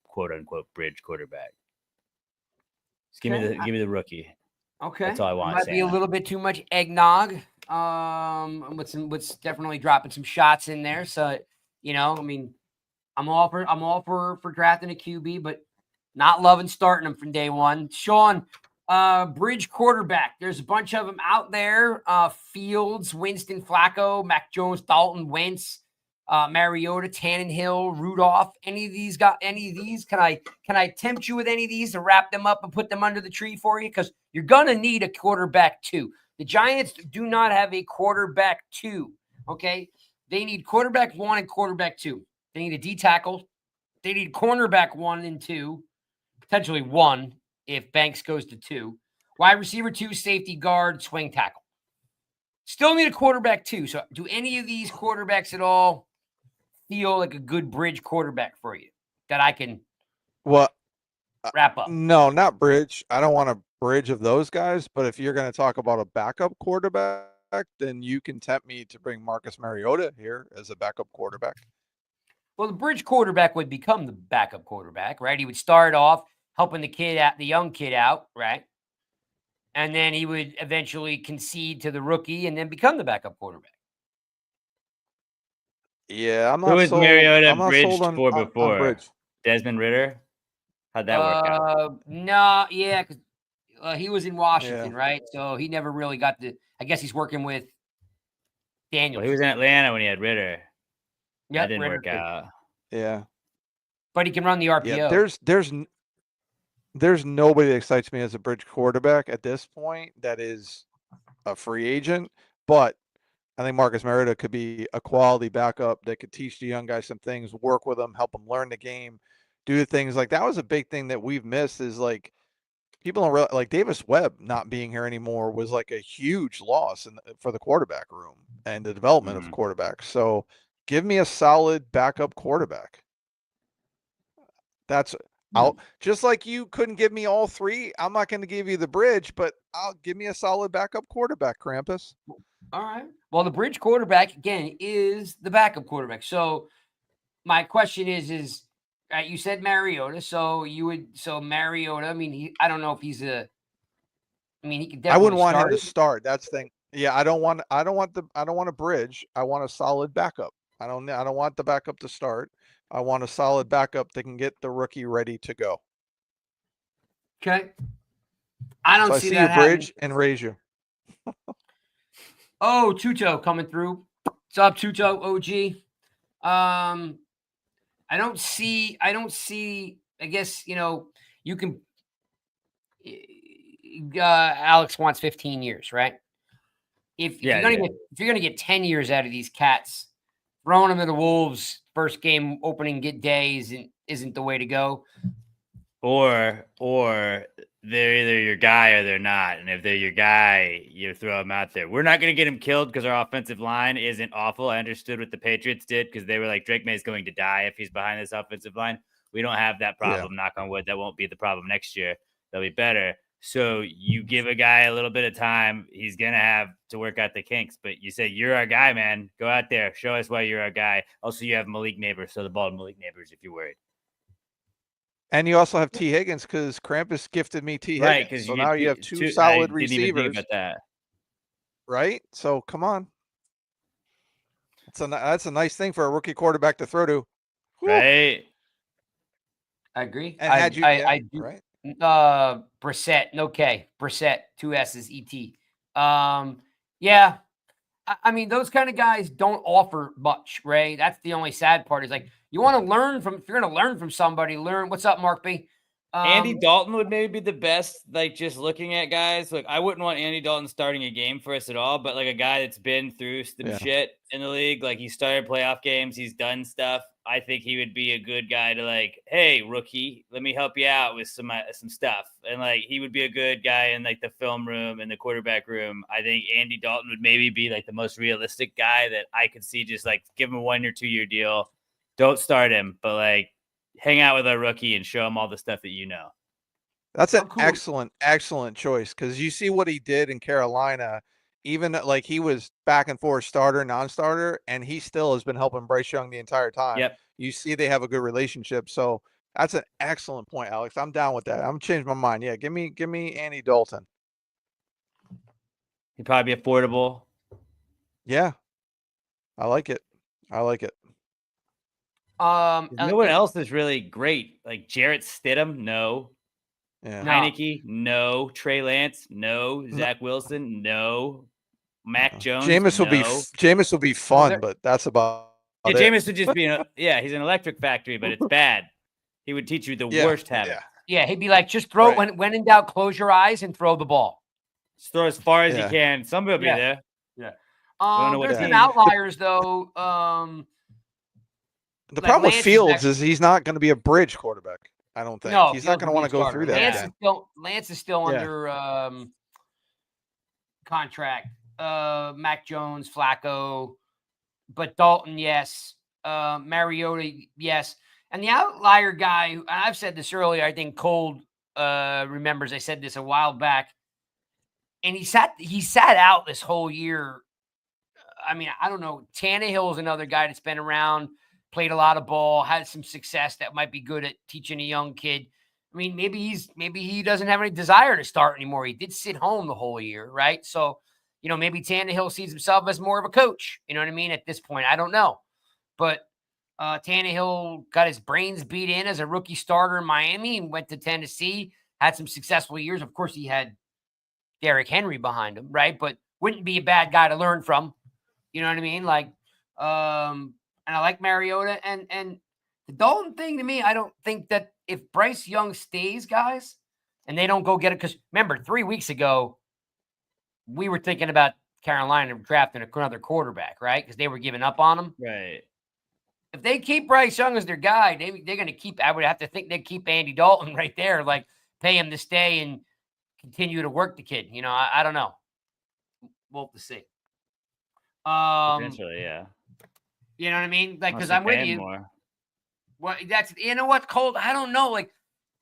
quote unquote bridge quarterback. Just give me the rookie. Okay, that's all I want. It might be a little bit too much eggnog. With definitely dropping some shots in there. So I mean, I'm all for drafting a QB, but not loving starting them from day one. Sean, bridge quarterback. There's a bunch of them out there. Fields, Winston, Flacco, Mac Jones, Dalton, Wentz, Mariota, Tannehill, Rudolph. Any of these? Can I tempt you with any of these to wrap them up and put them under the tree for you? Because you're gonna need a quarterback too. The Giants do not have a quarterback 2. Okay, they need quarterback 1 and quarterback 2. They need a D tackle. They need cornerback 1 and 2, potentially 1 if Banks goes to 2. Wide receiver 2, safety guard, swing tackle. Still need a quarterback 2. So do any of these quarterbacks at all feel like a good bridge quarterback for you that I can wrap up? No, not bridge. I don't want a bridge of those guys, but if you're going to talk about a backup quarterback, then you can tempt me to bring Marcus Mariota here as a backup quarterback. Well, the bridge quarterback would become the backup quarterback, right? He would start off helping the young kid out, right? And then he would eventually concede to the rookie and then become the backup quarterback. Yeah, I'm not. Who was sold, Mariota I'm not bridged sold for on before? bridge. Desmond Ridder? How'd that work out? No, yeah, because he was in Washington, right? So he never really got the. I guess he's working with Daniels. Well, he was in Atlanta when he had Ridder. Yeah, that didn't work out. Yeah, but he can run the RPO. Yeah, there's nobody that excites me as a bridge quarterback at this point that is a free agent, but I think Marcus Mariota could be a quality backup that could teach the young guys some things, work with them, help them learn the game, do things like that. Was a big thing that we've missed is like people don't realize, like Davis Webb not being here anymore was like a huge loss for the quarterback room and the development of quarterbacks. So give me a solid backup quarterback. That's out. Just like you couldn't give me all 3. I'm not going to give you the bridge, but I'll give me a solid backup quarterback, Krampus. All right. Well, the bridge quarterback, again, is the backup quarterback. So my question is you said Mariota. So Mariota, I mean, I don't know if he's he could definitely I wouldn't want him to start. That's the thing. Yeah, I don't want a bridge. I want a solid backup. I don't want the backup to start. I want a solid backup that can get the rookie ready to go. Okay. I don't see that your bridge and raise you. Oh, Tuto coming through. What's up, Tuto OG? I don't see, I guess, you can, Alex wants 15 years, right? If you're going to get 10 years out of these cats, throwing them to the Wolves first game opening day isn't the way to go. Or they're either your guy or they're not. And if they're your guy, you throw them out there. We're not going to get him killed because our offensive line isn't awful. I understood what the Patriots did because they were like, Drake May is going to die if he's behind this offensive line. We don't have that problem. Knock on wood. That won't be the problem next year. They'll be better. So you give a guy a little bit of time. He's going to have to work out the kinks. But you say, you're our guy, man. Go out there. Show us why you're our guy. Also, you have Malik Neighbors. So the ball to Malik Neighbors if you're worried. And you also have T. Higgins because Krampus gifted me T. Right, Higgins. because So now you have two I solid didn't even think receivers, about that. right? So come on. That's a nice thing for a rookie quarterback to throw to. Whew. Right. I agree. And had you, I do. right? Brissett, no K. Brissett, 2 S's, E-T. Yeah. I mean, those kind of guys don't offer much, Ray. That's the only sad part is like, you want to learn from, if you're going to learn from somebody, learn. What's up, Mark B? Andy Dalton would maybe be the best, like just looking at guys. Like I wouldn't want Andy Dalton starting a game for us at all, but like a guy that's been through some shit in the league, like he started playoff games, he's done stuff. I think he would be a good guy to like, hey, rookie, let me help you out with some stuff. And like he would be a good guy in like the film room and the quarterback room. I think Andy Dalton would maybe be like the most realistic guy that I could see just like give him a 1 or 2 year deal. Don't start him, but like hang out with a rookie and show him all the stuff that you know. That's an excellent choice because you see what he did in Carolina. Even like he was back and forth starter, non-starter, and he still has been helping Bryce Young the entire time. Yep. You see they have a good relationship. So that's an excellent point, Alex. I'm down with that. I'm gonna change my mind. Yeah, give me Andy Dalton. He'd probably be affordable. Yeah. I like it. No one else is really great. Like Jarrett Stidham, no. Yeah. Heineke, no. Trey Lance, no. Zach Wilson, no. Mac Jones, Jameis will be fun, but that's about it. Jameis would just be he's an electric factory, but it's bad. He would teach you the worst habit. Yeah, he'd be like, just throw it when in doubt, close your eyes and throw the ball. Just throw as far as you can. Somebody will be there. Yeah. There's some outliers though. The problem with Fields is he's not going to be a bridge quarterback. I don't think he's not going to want to go through that. Lance is still under contract. Mac Jones, Flacco, but Dalton, yes. Mariota, yes. And the outlier guy, and I've said this earlier, I think Cold remembers I said this a while back, and he sat out this whole year. I mean, I don't know. Tannehill is another guy that's been around, played a lot of ball, had some success that might be good at teaching a young kid. I mean, maybe he doesn't have any desire to start anymore. He did sit home the whole year, right? So, maybe Tannehill sees himself as more of a coach. You know what I mean? At this point, I don't know. But Tannehill got his brains beat in as a rookie starter in Miami and went to Tennessee, had some successful years. Of course, he had Derrick Henry behind him, right? But wouldn't be a bad guy to learn from. You know what I mean? Like, and I like Mariota and the Dalton thing to me. I don't think that if Bryce Young stays, guys, and they don't go get it, because remember 3 weeks ago we were thinking about Carolina drafting another quarterback, right? Because they were giving up on him. Right. If they keep Bryce Young as their guy, they're going to keep. I would have to think they'd keep Andy Dalton right there, like pay him to stay and continue to work the kid. I don't know. We'll have to see. Potentially, yeah. You know what I mean? Like, because I'm with you. Well, that's what, Cold. I don't know. Like,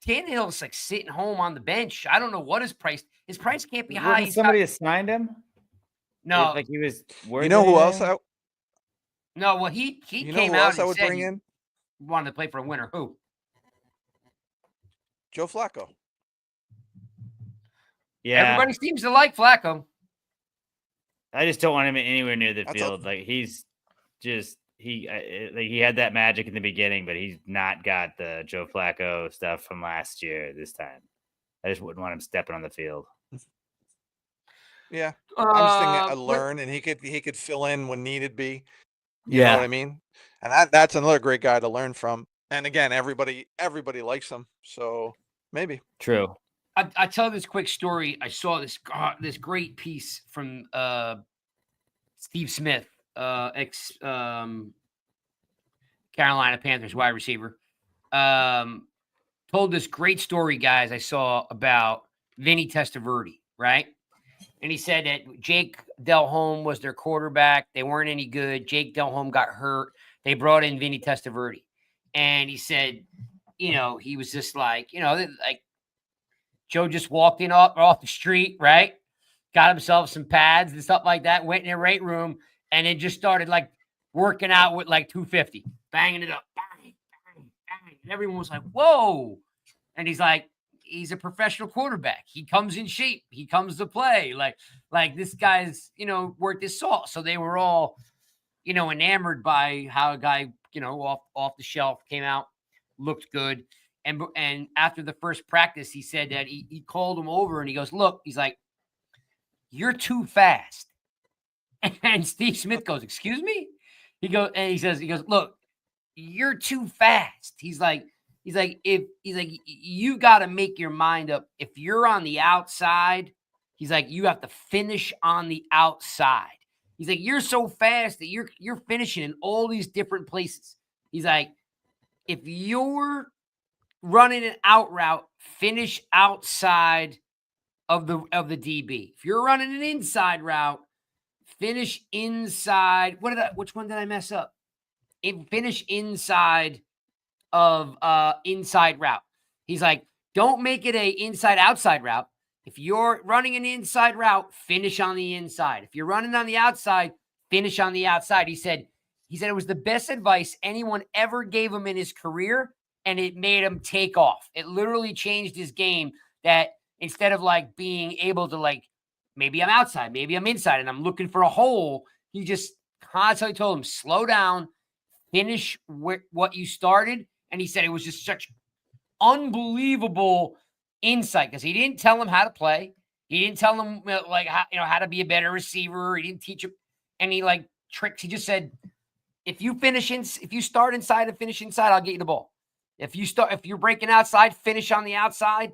Tannehill's like sitting home on the bench. I don't know what his price. His price can't be high. Wouldn't somebody assigned him? No, like he was. You know who else? No, well, he came out and said he wanted to play for a winner. Who? Joe Flacco. Yeah, everybody seems to like Flacco. I just don't want him anywhere near the field. Like he's just he had that magic in the beginning, but he's not got the Joe Flacco stuff from last year. This time, I just wouldn't want him stepping on the field. Yeah, I'm just thinking learn, and he could fill in when needed be. You know what I mean? And that's another great guy to learn from. And again, everybody likes him, so maybe. True. I tell this quick story. I saw this great piece from Steve Smith, ex Carolina Panthers wide receiver. Told this great story, guys, I saw about Vinny Testaverde, right? And he said that Jake Delhomme was their quarterback. They weren't any good. Jake Delhomme got hurt. They brought in Vinny Testaverde. And he said, he was just like, like Joe just walked in off the street, right? Got himself some pads and stuff like that, went in the weight room, and then just started like working out with like 250, banging it up, bang, bang, bang. And everyone was like, whoa. And he's like, he's a professional quarterback. He comes in shape. He comes to play. Like this guy's, worth his salt. So they were all, enamored by how a guy, off the shelf came out, looked good. And after the first practice, he said that he called him over and he goes, look, he's like, you're too fast. And Steve Smith goes, excuse me? He goes, look, you're too fast. He's like, you got to make your mind up. If you're on the outside, he's like, you have to finish on the outside. He's like, you're so fast that you're finishing in all these different places. He's like, if you're running an out route, finish outside of the DB. If you're running an inside route, finish inside. Which one did I mess up? Finish inside of inside route. He's like, don't make it a inside outside route. If you're running an inside route, finish on the inside. If you're running on the outside, finish on the outside. He said it was the best advice anyone ever gave him in his career, and it made him take off. It literally changed his game, that instead of like being able to like, maybe I'm outside, maybe I'm inside, and I'm looking for a hole, he just constantly told him, slow down, finish what you started. And he said it was just such unbelievable insight, because he didn't tell him how to play. He didn't tell him like how to be a better receiver. He didn't teach him any like tricks. He just said, if you start inside and finish inside, I'll get you the ball. If you're breaking outside, finish on the outside,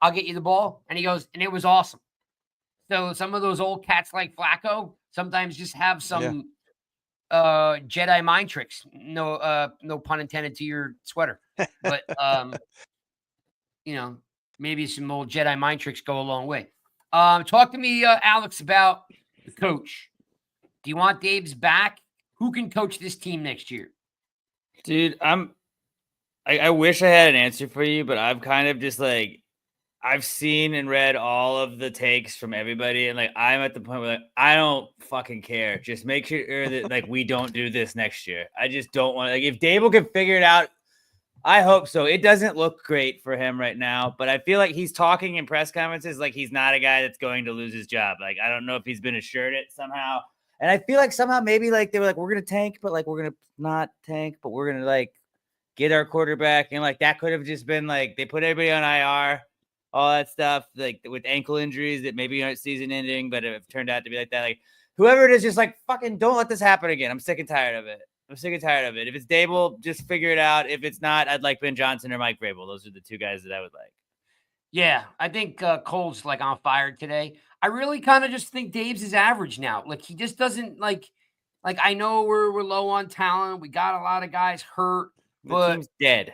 I'll get you the ball. And he goes, and it was awesome. So some of those old cats like Flacco sometimes just have some Jedi mind tricks. No pun intended to your sweater. But maybe some old Jedi mind tricks go a long way. Talk to me, Alex, about the coach. Do you want Dave's back? Who can coach this team next year? Dude, I wish I had an answer for you, but I'm kind of just like, I've seen and read all of the takes from everybody, and like I'm at the point where like, I don't fucking care. Just make sure that like we don't do this next year. I just don't want to. Like, if Dable can figure it out, I hope so. It doesn't look great for him right now, but I feel like he's talking in press conferences like he's not a guy that's going to lose his job. Like, I don't know if he's been assured it somehow. And I feel like somehow maybe like they were like, we're going to tank, but like we're going to not tank, but we're going to like get our quarterback. And like that could have just been like they put everybody on IR, all that stuff, like with ankle injuries that maybe aren't season ending, but it turned out to be like that. Like whoever it is, just like fucking don't let this happen again. I'm sick and tired of it. If it's Dable, just figure it out. If it's not, I'd like Ben Johnson or Mike Vrabel. Those are the two guys that I would like. Yeah, I think Cole's like on fire today. I really kind of just think Dave's is average now. Like he just doesn't like I know we're low on talent. We got a lot of guys hurt, but the team's dead.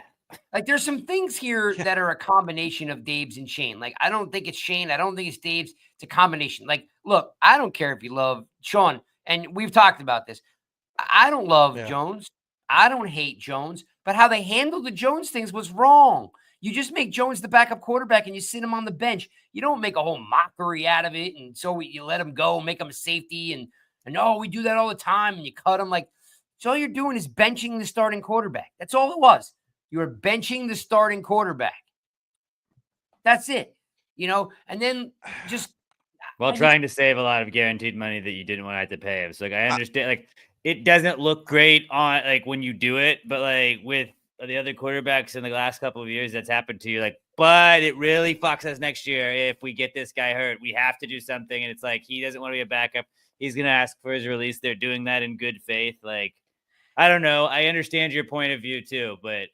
Like there's some things here that are a combination of Dave's and Shane. Like I don't think it's Shane. I don't think it's Dave's. It's a combination. Like, look, I don't care if you love Sean, and we've talked about this. I don't love Jones. I don't hate Jones, but how they handled the Jones things was wrong. You just make Jones the backup quarterback and you sit him on the bench. You don't make a whole mockery out of it. And so you let him go, make him a safety. And we do that all the time. And you cut him. Like, so all you're doing is benching the starting quarterback. That's all it was. You were benching the starting quarterback. That's it. And then just. While trying to save a lot of guaranteed money that you didn't want to have to pay him. So like, I understand, like, it doesn't look great on like when you do it, but like with the other quarterbacks in the last couple of years, that's happened to you. Like, but it really fucks us next year if we get this guy hurt. We have to do something, and it's like he doesn't want to be a backup. He's gonna ask for his release. They're doing that in good faith. Like, I don't know. I understand your point of view too, but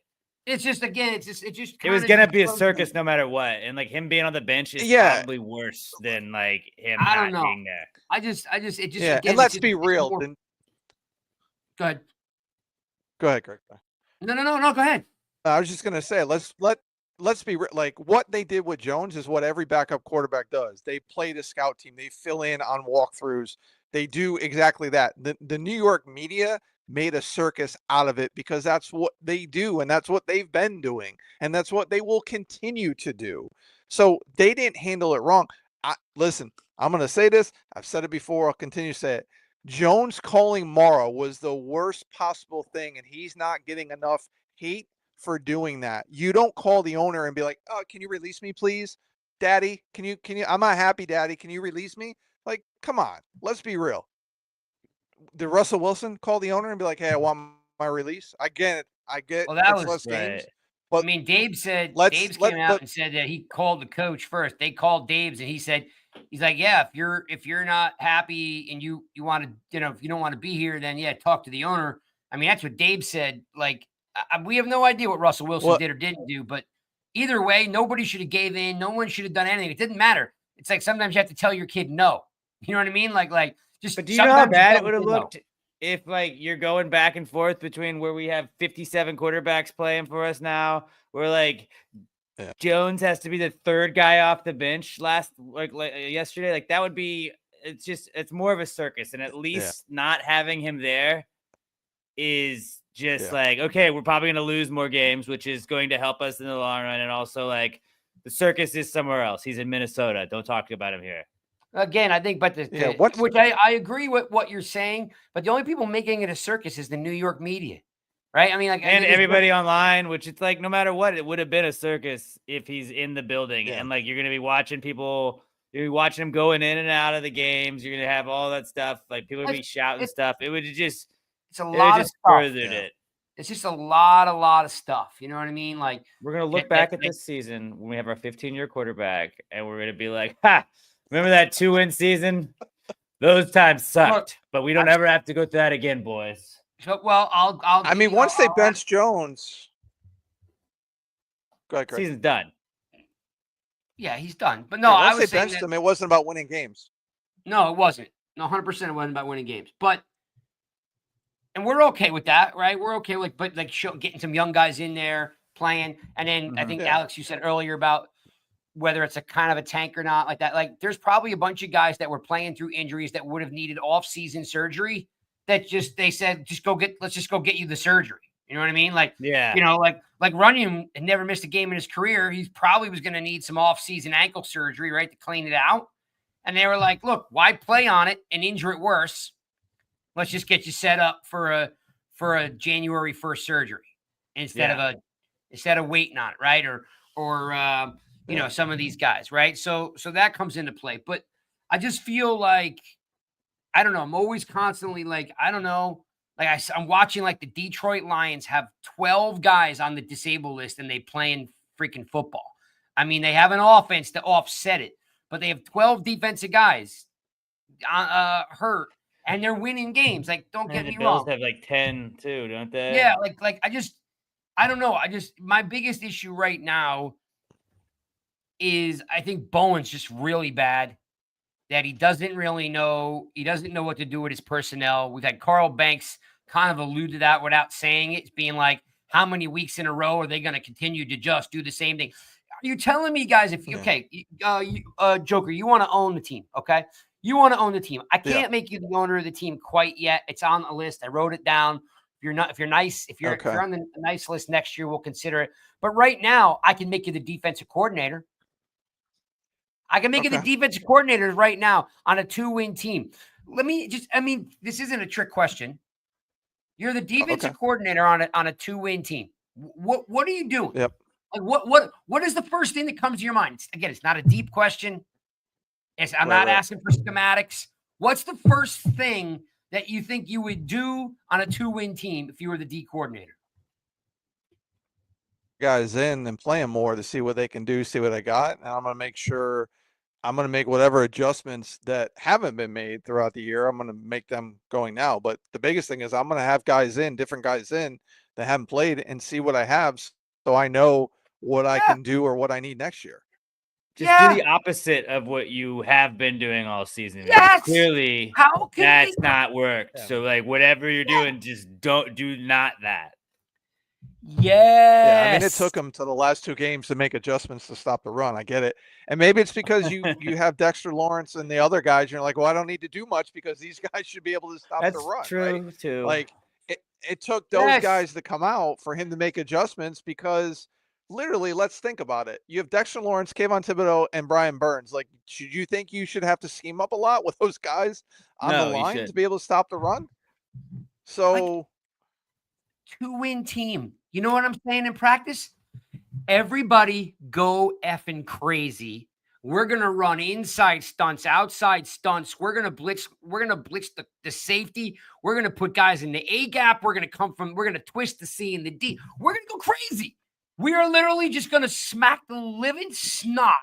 it's just it was gonna be a circus no matter what, and like him being on the bench is probably worse than like him not being there. Again, and let's be real. Go ahead. Go ahead, Greg. No. Go ahead. I was just gonna say, let's be like what they did with Jones is what every backup quarterback does. They play the scout team. They fill in on walkthroughs. They do exactly that. The New York media made a circus out of it because that's what they do, and that's what they've been doing, and that's what they will continue to do. So they didn't handle it wrong. Listen, I'm gonna say this. I've said it before. I'll continue to say it. Jones calling Morrow was the worst possible thing, and he's not getting enough hate for doing that. You don't call the owner and be like, "Oh, can you release me, please? Daddy, can you, I'm not happy, Daddy. Can you release me?" Like, come on, let's be real. Did Russell Wilson call the owner and be like, "Hey, I want my release"? I get it. I get Well, that it's was less games, right. I but mean, Dave's came out but and said that he called the coach first. They called Dave's and he said, he's like, yeah, if you're not happy and you want to, if you don't want to be here, then yeah, talk to the owner. I mean, that's what Dave said. Like, we have no idea what Russell Wilson what did or didn't do, but either way, nobody should have gave in. No one should have done anything. It didn't matter. It's like sometimes you have to tell your kid no. You know what I mean? Like just. But do you know how sometimes you bad tell it would have the kid no. looked if like you're going back and forth between where we have 57 quarterbacks playing for us now, where like Jones has to be the third guy off the bench like yesterday? Like that would be, it's more of a circus, and at least not having him there is just like, okay, we're probably going to lose more games, which is going to help us in the long run. And also like the circus is somewhere else. He's in Minnesota. Don't talk about him here. Again, I think, but which I agree with what you're saying, but the only people making it a circus is the New York media, right? I mean, like, and everybody online, which it's like, no matter what, it would have been a circus if he's in the building, and like you're gonna be watching people, you're gonna be watching him going in and out of the games. You're gonna have all that stuff, like people are gonna be shouting stuff. It would just, it's a lot of stuff. Furthered it. It's just a lot of stuff. You know what I mean? Like we're gonna look back at this season when we have our 15-year quarterback, and we're gonna be like, ha. Remember that 2-win season? Those times sucked, but we don't ever have to go through that again, boys. So, well, I mean, once they bench Jones, go ahead, Craig. Season's done. Yeah, he's done. But no, I was once they benched him, it wasn't about winning games. No, it wasn't. No, 100% it wasn't about winning games. And we're okay with that, right? We're okay with, but like getting some young guys in there playing, and then I think Alex, you said earlier about whether it's a kind of a tank or not, like that. Like there's probably a bunch of guys that were playing through injuries that would have needed off-season surgery that they said, let's just go get you the surgery. You know what I mean? Like, like Runyon had never missed a game in his career. He probably was going to need some off-season ankle surgery, right, to clean it out. And they were like, look, why play on it and injure it worse? Let's just get you set up for a January 1st surgery instead of waiting on it, right? Or some of these guys, right? So that comes into play. But I just feel like, I don't know, I'm always constantly like, I don't know, like I'm watching like the Detroit Lions have 12 guys on the disabled list and they playing freaking football. I mean, they have an offense to offset it, but they have 12 defensive guys hurt and they're winning games. Like, don't get me wrong. The Bills have like 10 too, don't they? Yeah, like I don't know. My biggest issue right now is I think Bowen's just really bad, that he doesn't know what to do with his personnel. We've had Carl Banks kind of allude to that without saying it. It's being like, how many weeks in a row are they going to continue to just do the same thing? Are you telling me, guys, Joker, you want to own the team, okay? You want to own the team. I can't make you the owner of the team quite yet. It's on the list. I wrote it down. If you're on the nice list next year, we'll consider it. But right now, I can make you the defensive coordinator. I can make you the defensive coordinator right now on a 2-win team. This isn't a trick question. You're the defensive coordinator on a 2-win team. What are you doing? Yep. Like what is the first thing that comes to your mind? It's not a deep question. I'm not asking for schematics. What's the first thing that you think you would do on a 2-win team if you were the D coordinator? Guys in and play them more to see what they can do, see what I got. And I'm going to make whatever adjustments that haven't been made throughout the year. I'm going to make them going now. But the biggest thing is I'm going to have different guys in that haven't played and see what I have so I know what I can do or what I need next year. Just do the opposite of what you have been doing all season. Yes. Clearly, that's not worked. Yeah. So, like, whatever you're doing, just do not that. Yes. Yeah, I mean, it took them to the last 2 games to make adjustments to stop the run. I get it. And maybe it's because you have Dexter Lawrence and the other guys. You're like, well, I don't need to do much because these guys should be able to stop the run. That's true, right? too. Like, it took those guys to come out for him to make adjustments because literally, let's think about it. You have Dexter Lawrence, Kayvon Thibodeau, and Brian Burns. Like, should you think you should have to scheme up a lot with those guys on the line to be able to stop the run? So, 2-win team. You know what I'm saying in practice? Everybody go effing crazy. We're going to run inside stunts, outside stunts. We're going to blitz. We're going to blitz the safety. We're going to put guys in the A gap. We're going to twist the C and the D. We're going to go crazy. We are literally just going to smack the living snot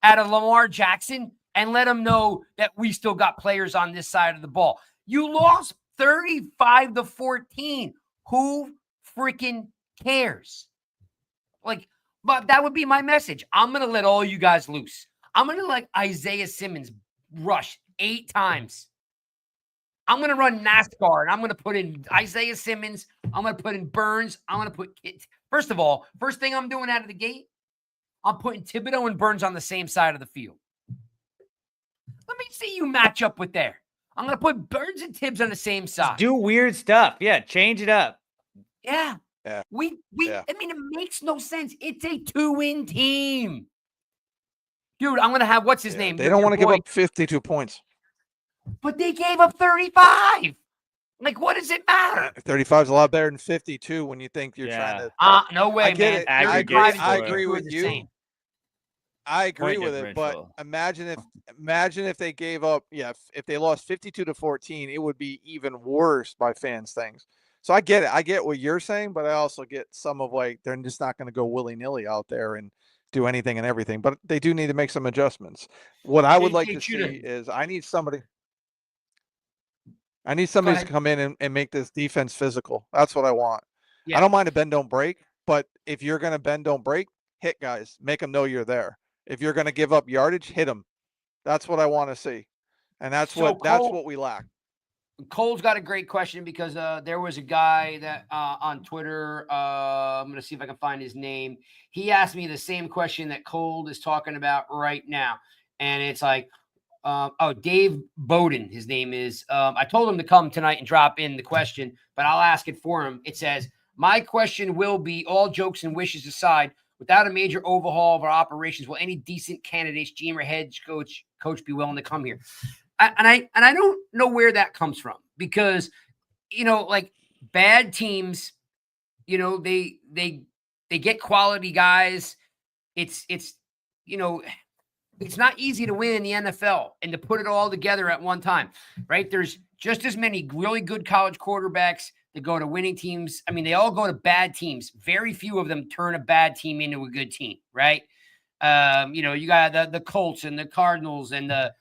out of Lamar Jackson and let him know that we still got players on this side of the ball. You lost 35-14. Who freaking cares? Like, but that would be my message. I'm going to let all you guys loose. I'm going to let Isaiah Simmons rush 8 times. I'm going to run NASCAR, and I'm going to put in Isaiah Simmons. I'm going to put in Burns. I'm going to put first of all, first thing I'm doing out of the gate, I'm putting Thibodeau and Burns on the same side of the field. Let me see you match up with there. I'm going to put Burns and Tibbs on the same side. Just do weird stuff. Yeah, change it up. Yeah. Yeah. I mean, it makes no sense. It's a 2-win team. Dude, I'm going to have, what's his name? They don't want to give up 52 points. But they gave up 35. Like, what does it matter? 35 is a lot better than 52 when you think you're trying to. No way, I get man. it. I agree with you. I agree Point with it, but differential. imagine if they gave up. Yeah, if they lost 52-14, it would be even worse by fans' things. So I get it. I get what you're saying, but I also get some of like they're just not going to go willy-nilly out there and do anything and everything. But they do need to make some adjustments. What I would like to see is I need somebody to come in and make this defense physical. That's what I want. Yeah. I don't mind a bend don't break, but if you're going to bend don't break, hit guys. Make them know you're there. If you're going to give up yardage, hit them. That's what I want to see, and that's what we lack. Cole's got a great question because there was a guy that on Twitter, I'm going to see if I can find his name. He asked me the same question that Cole is talking about right now. And it's like, Dave Bowden, his name is. I told him to come tonight and drop in the question, but I'll ask it for him. It says, my question will be, all jokes and wishes aside, without a major overhaul of our operations, will any decent candidates, GM or head coach be willing to come here? And I don't know where that comes from because, like bad teams, they get quality guys. It's not easy to win in the NFL and to put it all together at one time, right? There's just as many really good college quarterbacks that go to winning teams. I mean, they all go to bad teams. Very few of them turn a bad team into a good team, right? You got the Colts and the Cardinals and the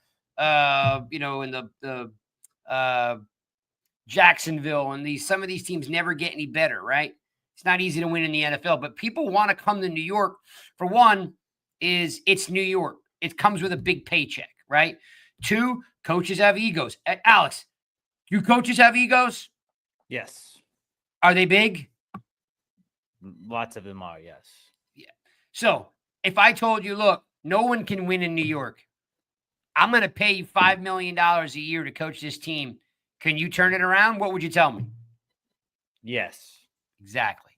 Jacksonville and some of these teams never get any better, right? It's not easy to win in the NFL, but people want to come to New York. For one, it's New York. It comes with a big paycheck, right? 2, coaches have egos. Alex, do coaches have egos? Yes. Are they big? Lots of them are, yes. Yeah. So if I told you, look, no one can win in New York. I'm going to pay you $5 million a year to coach this team. Can you turn it around? What would you tell me? Yes. Exactly.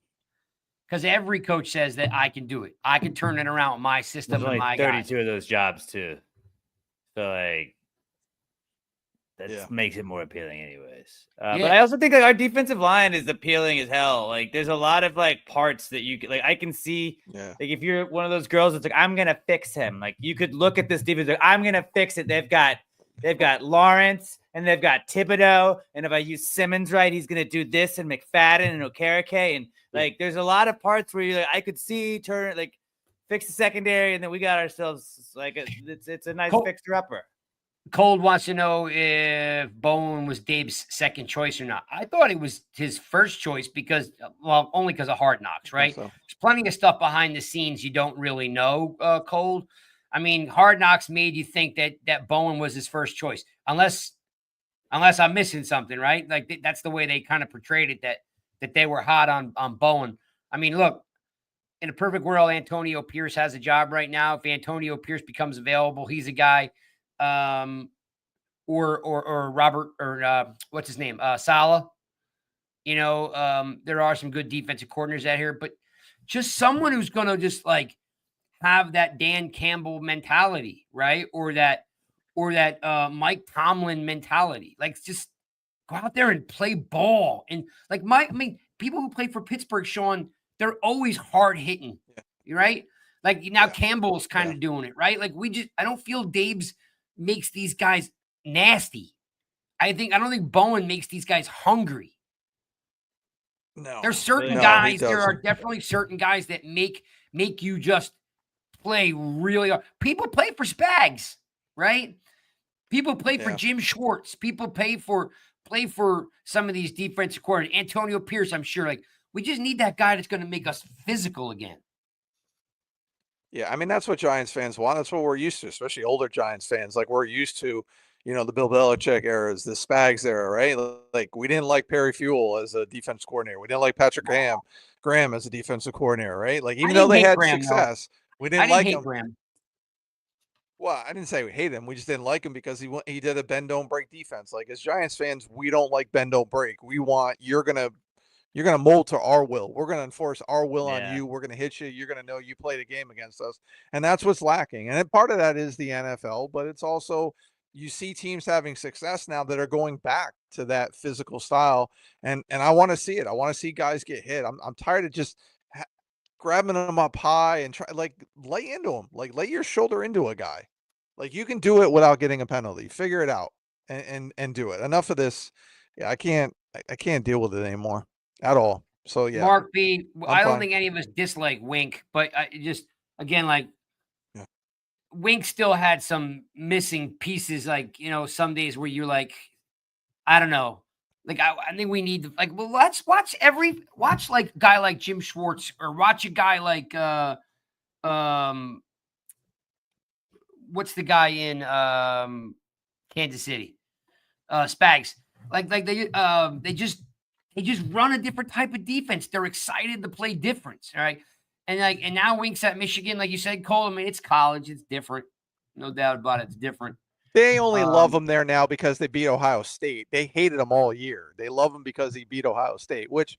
Because every coach says that I can do it. I can turn it around with my system and my 32 guys. of those jobs too. So that makes it more appealing anyways. But I also think our defensive line is appealing as hell. Like there's a lot of parts that you could I can see if you're one of those girls that's like, I'm going to fix him. Like you could look at this defense, I'm going to fix it. They've got Lawrence and they've got Thibodeau. And if I use Simmons right, he's going to do this and McFadden and Okereke. And there's a lot of parts where you're I could see fix the secondary. And then we got ourselves it's a nice fixer-upper. Cold wants to know if Bowen was Dave's second choice or not. I thought it was his first choice only because of Hard Knocks, right? There's plenty of stuff behind the scenes you don't really know, Cold. I mean, Hard Knocks made you think that Bowen was his first choice, unless I'm missing something, right? Like that's the way they kind of portrayed it, that they were hot on Bowen. I mean, look, in a perfect world, Antonio Pierce has a job right now. If Antonio Pierce becomes available, he's a guy. Or Robert or what's his name? Saleh. There are some good defensive coordinators out here, but just someone who's going to just have that Dan Campbell mentality, right? Or that Mike Tomlin mentality. Just go out there and play ball. And people who played for Pittsburgh, Sean, they're always hard hitting. Yeah. Right? Like now Yeah. Campbell's kind of doing it, right? Like I don't feel Dave's makes these guys nasty. I don't think Bowen makes these guys hungry. No. There's certain No, he guys, there are doesn't. definitely certain guys that make you just play really hard. People play for Spags, right? People play for Yeah. Jim Schwartz. People play for some of these defensive coordinators. Antonio Pierce, I'm sure. Like, we just need that guy that's going to make us physical again. Yeah, I mean, that's what Giants fans want. That's what we're used to, especially older Giants fans. Like, we're used to, the Bill Belichick eras, the Spags era, right? Like, we didn't like Perry Fewell as a defense coordinator. We didn't like Patrick Graham as a defensive coordinator, right? Like, even though they had success, we didn't like him. Graham. Well, I didn't say we hate him. We just didn't like him because he did a bend don't break defense. Like, as Giants fans, we don't like bend don't break. We want you're gonna mold to our will. We're gonna enforce our will on you. We're gonna hit you. You're gonna know you played a game against us, and that's what's lacking. And part of that is the NFL, but it's also you see teams having success now that are going back to that physical style, and I want to see it. I want to see guys get hit. I'm tired of just grabbing them up high and try lay into them, like lay your shoulder into a guy. Like, you can do it without getting a penalty. Figure it out and do it. Enough of this. Yeah, I can't deal with it anymore at all. So yeah, Mark B, I don't fine. think any of us dislike Wink, but I just again Wink still had some missing pieces. Like, some days where you're like, I don't know. Like, I think we need to, like, well, let's watch like a guy like Jim Schwartz, or watch a guy like what's the guy in Kansas City? Spags. Like they just run a different type of defense. They're excited to play difference, all right? And now Wink's at Michigan, like you said, Cole. I mean, it's college, it's different. No doubt about it, it's different. They only love him there now because they beat Ohio State. They hated him all year. They love him because he beat Ohio State, which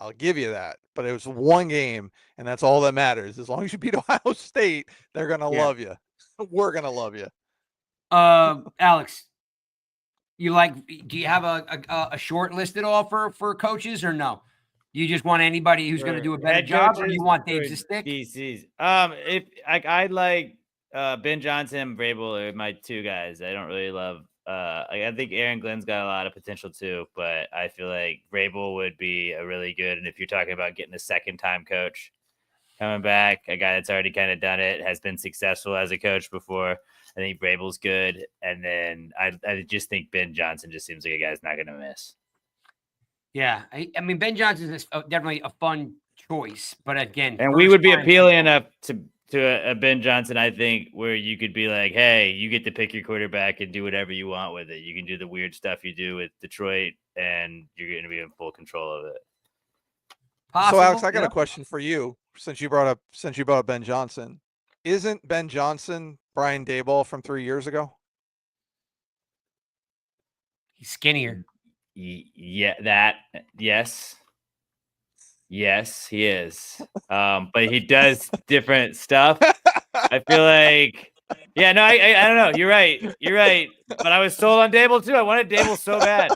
I'll give you that. But it was one game, and that's all that matters. As long as you beat Ohio State, they're going to love you. We're going to love you. Alex, do you have a short list at all for coaches, or no? You just want anybody who's going to do a better job, or you want Dave to stick? DCs. If I'd like Ben Johnson and Vrabel are my two guys. I don't really love. I think Aaron Glenn's got a lot of potential too, but I feel like Vrabel would be a really good. And if you're talking about getting a second-time coach coming back, a guy that's already kind of done it, has been successful as a coach before, I think Vrabel's good. And then I just think Ben Johnson just seems like a guy's not going to miss. Yeah, I mean, Ben Johnson is definitely a fun choice, but again, and we would be appealing enough to a Ben Johnson, I think, where you could be like, hey, you get to pick your quarterback and do whatever you want with it. You can do the weird stuff you do with Detroit, and you're going to be in full control of it. Possible, so, Alex, I got a question for you. Since you brought up Ben Johnson, isn't Ben Johnson Brian Daboll from 3 years ago? He's skinnier. Yeah, yes, he is. But he does different stuff. I feel like, I don't know. You're right. But I was sold on Daboll too. I wanted Daboll so bad.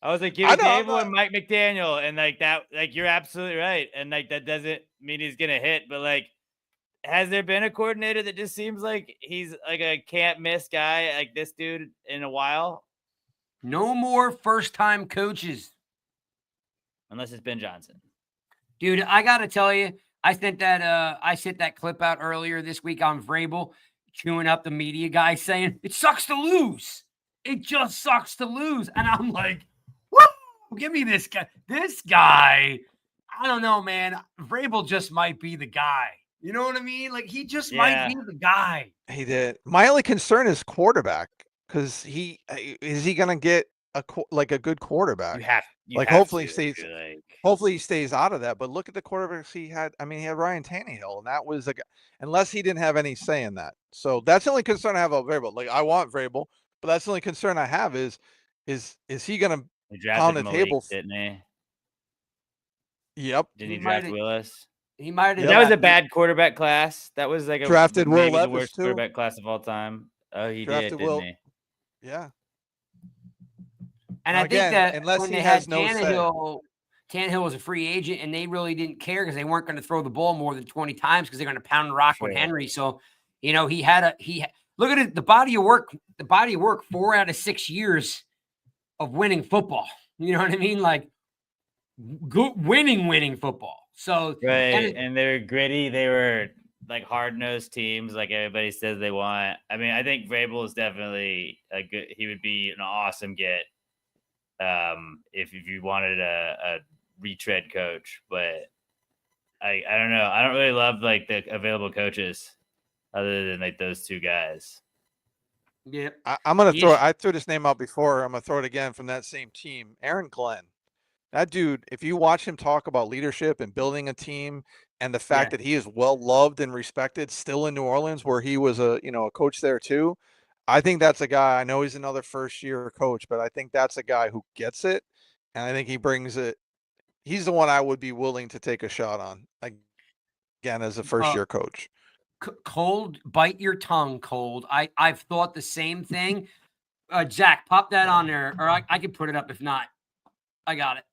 I was like, give me Daboll and Mike McDaniel, and like that. Like, you're absolutely right, and like that doesn't mean he's gonna hit. But like, has there been a coordinator that just seems like he's like a can't miss guy like this dude in a while? No more first-time coaches. Unless it's Ben Johnson. Dude, I got to tell you, I sent that clip out earlier this week on Vrabel, chewing up the media guy saying, it sucks to lose. It just sucks to lose. And I'm like, woo, give me this guy. This guy, I don't know, man. Vrabel just might be the guy. You know what I mean? Like, he just might be the guy. He did. My only concern is quarterback. Because is he going to get a good quarterback? Hopefully he stays out of that. But look at the quarterbacks he had. I mean, he had Ryan Tannehill, and that was unless he didn't have any say in that. So that's the only concern I have about Vrabel. Like, I want Vrabel, but that's the only concern I have is he going to pound the table? Didn't he? Yep. Didn't he draft Willis? He might have. That was a bad quarterback class. That was like drafted Will Levis, the worst quarterback class of all time. Oh, he did, didn't he? Yeah. And I think that unless when they had Tannehill, Tannehill was a free agent, and they really didn't care because they weren't going to throw the ball more than 20 times because they're going to pound the rock with Henry. So, he look at it, the body of work 4 out of 6 years of winning football. You know what I mean? Like good winning football. So and they're gritty. They were like hard-nosed teams, like everybody says they want. I mean, I think Vrabel is definitely he would be an awesome get if you wanted a retread coach, but I don't know. I don't really love like the available coaches other than like those two guys. Yeah. I'm going to I threw this name out before. I'm going to throw it again from that same team. Aaron Glenn. That dude, if you watch him talk about leadership and building a team and the fact that he is well loved and respected still in New Orleans, where he was a coach there too. I think that's a guy. I know he's another first year coach, but I think that's a guy who gets it. And I think he brings it. He's the one I would be willing to take a shot on again as a first year coach. Cold, bite your tongue, Cold. I've thought the same thing. Zach, pop that on there, or I can put it up if not. I got it.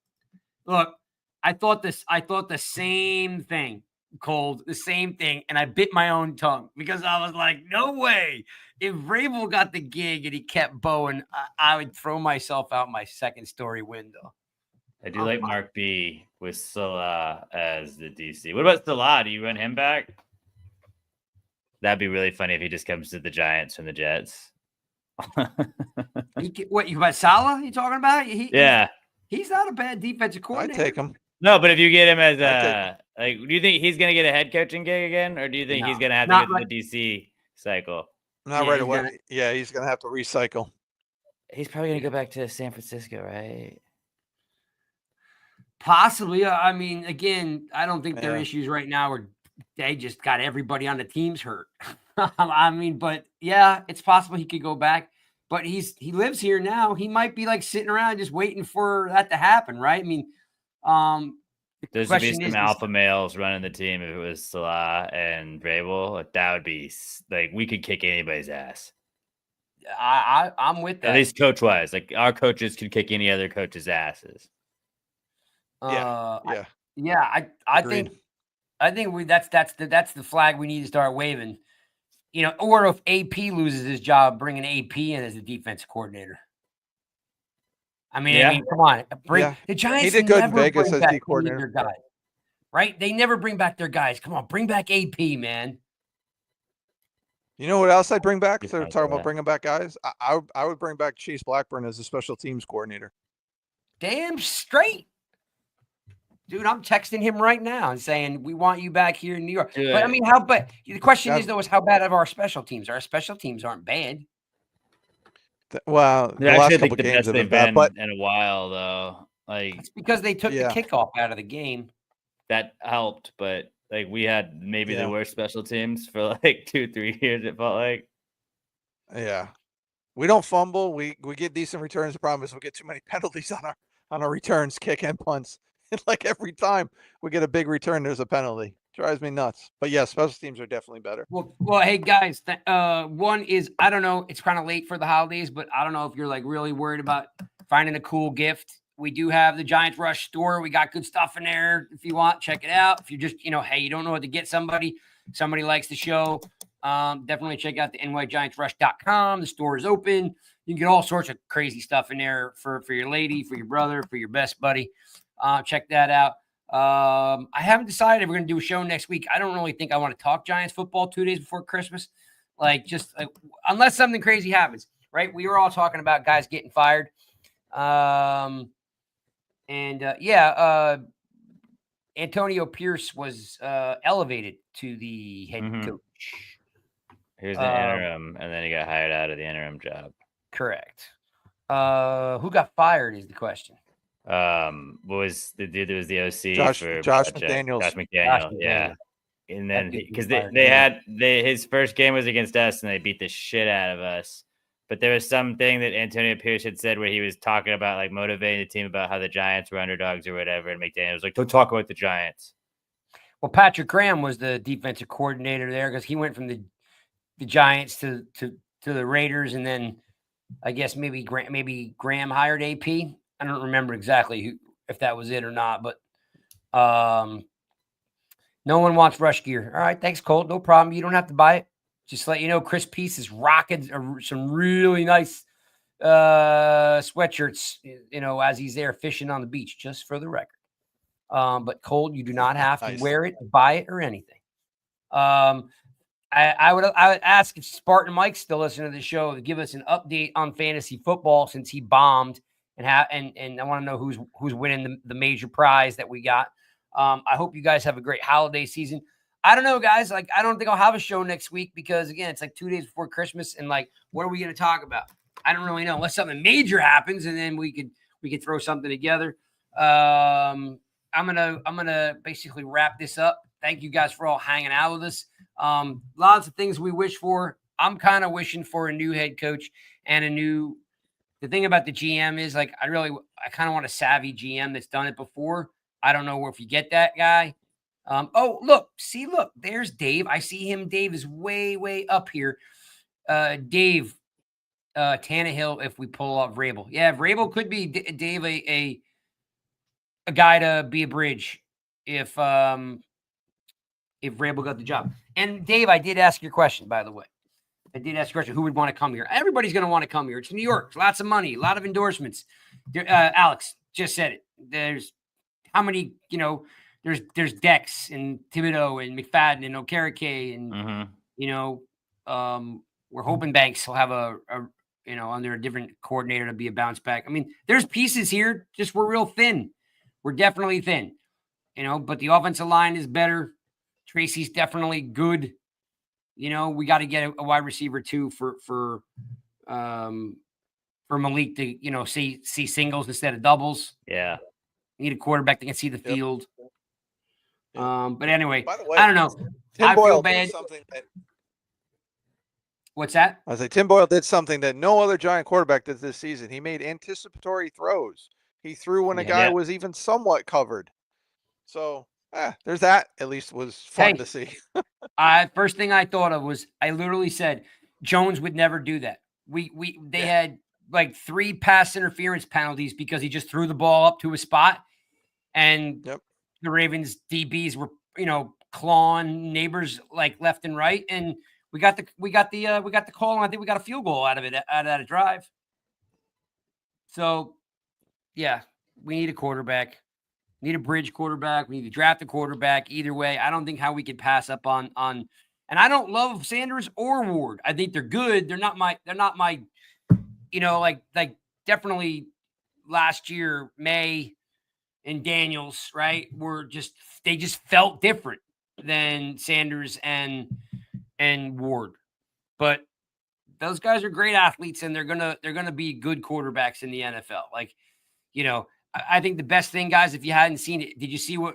Look, I thought the same thing, Cold, the same thing, and I bit my own tongue because I was like, no way. If Vrabel got the gig and he kept Bowen, I would throw myself out my second story window. I do like Mark B with Salah as the DC. What about Salah? Do you run him back? That'd be really funny if he just comes to the Giants from the Jets. What, you about Salah? You talking about? Yeah. He's not a bad defensive coordinator. I'd take him. No, but if you get him as do you think he's going to get a head coaching gig again? Or do you think he's going to have to go through the DC cycle? Not right away. He's going to have to recycle. He's probably going to go back to San Francisco, right? Possibly. I mean, again, I don't think their issues right now are they just got everybody on the teams hurt. I mean, but yeah, it's possible he could go back. But he lives here now. He might be like sitting around just waiting for that to happen, right? I mean, there's to be some alpha males running the team. If it was Salah and Vrabel, that would be like we could kick anybody's ass. I'm with that. At least coach wise, like our coaches could kick any other coach's asses. I think that's the flag we need to start waving. Or if AP loses his job, bringing AP in as a defensive coordinator. I mean, come on, the Giants. He did good in Vegas as D coordinator, guy, right? They never bring back their guys. Come on, bring back AP, man. You know what else I'd bring back? They're talking about bringing back guys. I would bring back Chase Blackburn as a special teams coordinator. Damn straight. Dude, I'm texting him right now and saying, we want you back here in New York. Good. But I mean, the question is, though, is how bad are our special teams? Our special teams aren't bad. Well, the last couple games have been bad, but in a while, though. Like it's because they took the kickoff out of the game. That helped, but like we had maybe the worst special teams for like 2-3 years, it felt like. Yeah. We don't fumble. We get decent returns. The problem is we get too many penalties on our returns, kick and punts. Like every time we get a big return, there's a penalty. Drives me nuts. But yeah, special teams are definitely better. Well, hey guys, one is I don't know. It's kind of late for the holidays, but I don't know if you're like really worried about finding a cool gift. We do have the Giants Rush store. We got good stuff in there. If you want, check it out. If you're just hey, you don't know what to get somebody likes the show. Definitely check out the nygiantsrush.com. The store is open. You can get all sorts of crazy stuff in there for your lady, for your brother, for your best buddy. Check that out. I haven't decided if we're going to do a show next week. I don't really think I want to talk Giants football 2 days before Christmas. Unless something crazy happens, right? We were all talking about guys getting fired. Antonio Pierce was elevated to the head coach. He was the interim, and then he got hired out of the interim job. Correct. Who got fired is the question. What was the dude that was the OC Josh McDaniels. Josh McDaniels, yeah. And then because his first game was against us and they beat the shit out of us. But there was something that Antonio Pierce had said where he was talking about like motivating the team about how the Giants were underdogs or whatever. And McDaniels was like, don't talk about the Giants. Well, Patrick Graham was the defensive coordinator there because he went from the Giants to the Raiders, and then I guess maybe Graham hired AP. I don't remember exactly if that was it or not, but no one wants Rush gear. All right, thanks, Colt. No problem. You don't have to buy it. Just let you know, Chris Peace is rocking some really nice sweatshirts, as he's there fishing on the beach, just for the record. But Colt, you do not have to wear it, buy it, or anything. I would ask if Spartan Mike's still listening to the show to give us an update on fantasy football since he bombed, and I want to know who's winning the major prize that we got. I hope you guys have a great holiday season. I don't know, guys. Like, I don't think I'll have a show next week because, again, it's like 2 days before Christmas, and like, what are we going to talk about? I don't really know. Unless something major happens, and then we could throw something together. I'm gonna basically wrap this up. Thank you guys for all hanging out with us. Lots of things we wish for. I'm kind of wishing for a new head coach and the thing about the GM is like, I kind of want a savvy GM that's done it before. I don't know if you get that guy. Look, there's Dave. I see him. Dave is way, way up here. Dave, Tannehill, if we pull off Vrabel. Yeah, Vrabel could be Dave, a guy to be a bridge if Vrabel got the job. And Dave, I did ask your question, by the way. I did ask your question. Who would want to come here? Everybody's going to want to come here. It's New York. Lots of money. A lot of endorsements. Alex just said it. There's how many, there's Dex and Thibodeau and McFadden and Okereke and, we're hoping Banks will have under a different coordinator to be a bounce back. I mean, there's pieces here. Just we're real thin. We're definitely thin, but the offensive line is better. Tracy's definitely good. We got to get a wide receiver too for Malik to, see singles instead of doubles. Yeah. Need a quarterback that can see the field. But anyway, By the way, I don't know. Tim Boyle feel bad. did something that, What's that? I say Tim Boyle did something that no other Giant quarterback did this season. He made anticipatory throws. He threw when a guy was even somewhat covered. So there's that. At least was fun to see. First thing I thought of was I literally said Jones would never do that. They had like 3 pass interference penalties because he just threw the ball up to a spot, and the Ravens DBs were clawing neighbors like left and right, and we got the call, and I think we got a field goal out of that drive. So yeah, we need a quarterback. Need a bridge quarterback. We need to draft a quarterback. Either way, I don't think how we could pass up on. And I don't love Sanders or Ward. I think they're good. They're not my. Like definitely last year, May and Daniels, right? They just felt different than Sanders and Ward. But those guys are great athletes, and they're gonna be good quarterbacks in the NFL. Like, I think the best thing, guys, if you hadn't seen it, did you see what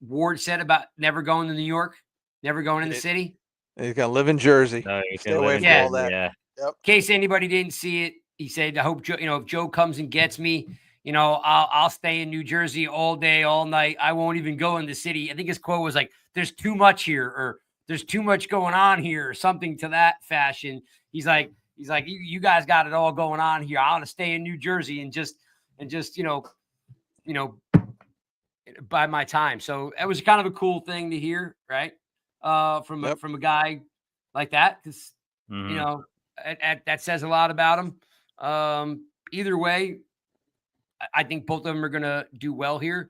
Ward said about never going to New York, never going in the city? He's gonna live in Jersey. No, Stay away from all that. Yeah. Yep. In case anybody didn't see it, he said, "I hope Joe, if Joe comes and gets me, I'll stay in New Jersey all day, all night. I won't even go in the city." I think his quote was like, "There's too much here," or "There's too much going on here," or something to that fashion. He's like, you guys got it all going on here. I want to stay in New Jersey and just by my time. So it was kind of a cool thing to hear, right? From a guy like that, because that says a lot about him. Either way, I think both of them are gonna do well here.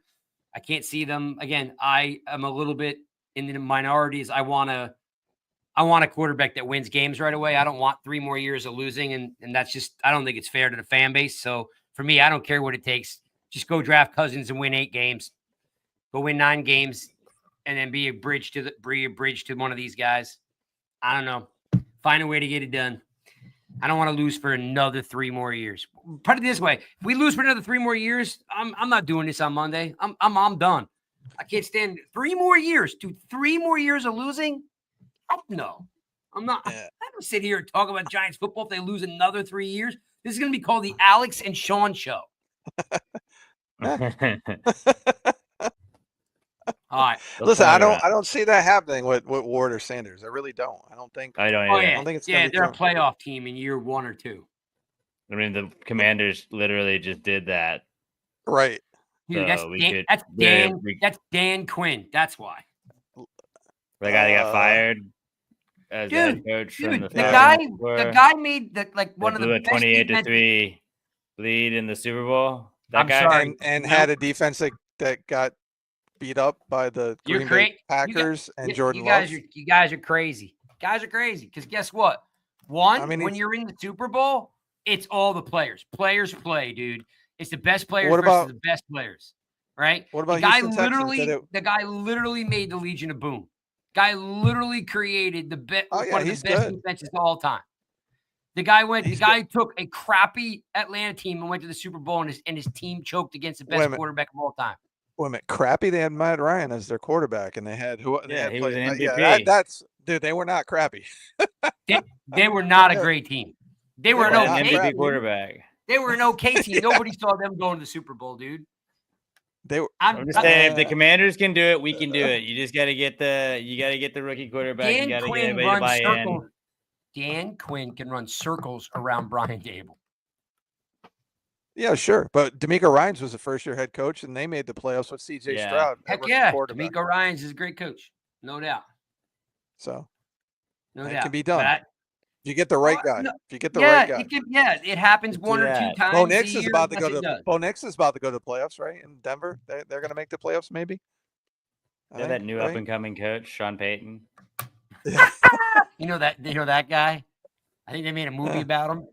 I can't see them again. I am a little bit in the minorities. I want a quarterback that wins games right away. I don't want 3 more years of losing, and that's just, I don't think it's fair to the fan base. So for me, I don't care what it takes. Just go draft Cousins and win 8 games. Go win 9 games, and then be a bridge to one of these guys. I don't know. Find a way to get it done. I don't want to lose for another 3 more years. Put it this way: if we lose for another 3 more years, I'm not doing this on Monday. I'm done. I can't stand 3 more years. Dude, 3 more years of losing? Oh, no, I'm not. I don't sit here and talk about Giants football if they lose another 3 years. This is going to be called the Alex and Sean Show. All right. Listen, I don't see that happening with Ward or Sanders. I really don't. I don't think. I don't. Oh, Either. yeah. I don't think it's. They're a playoff team in year 1 or 2. I mean, the Commanders literally just did that. Right. Dude, that's So that's Dan Quinn. That's why. The guy that got fired as the head Dude, coach from dude, the the Falcons guy made one of blew the a best 28-3 lead in the Super Bowl. That I'm guy. sorry. And No. had a defense that got beat up by the You're Green Bay Packers and Jordan Love. You guys are crazy. Guys are crazy because guess what? One, I mean, when you're in the Super Bowl, it's all the players. Players play, dude. It's the best players What versus about- the best players, right? What about the guy Houston Texans? literally, the guy literally made the Legion of Boom. Guy literally created Oh, yeah, one of the he's best good. defenses of all time. The guy He's took a crappy Atlanta team and went to the Super Bowl, and his team choked against the best quarterback of all time. Wait a minute, crappy. They had Matt Ryan as their quarterback, and they had who? They had he was an MVP. Yeah, that's dude. They were not crappy. They were not a great team. They were an an okay MVP team. quarterback. They were an okay team. Nobody saw them going to the Super Bowl, dude. They were. I'm just saying, if the Commanders can do it, we can do it. You just got to get the rookie quarterback. You got to get everybody to buy in. Dan Quinn can run circles around Brian Dable. Yeah, sure. But D'Amico Ryans was the first-year head coach, and they made the playoffs with C.J. Stroud. Heck yeah, D'Amico Ryans is a great coach, no doubt. So, no it doubt. can be done. If you get the right guy. No, if you get the right guy. It happens one or two times. Bo Nix is about to go to. Bo Nix is about to go to the playoffs, right? In Denver, they're going to make the playoffs, maybe. That new up and coming coach, Sean Payton. You know that guy. I think they made a movie about him.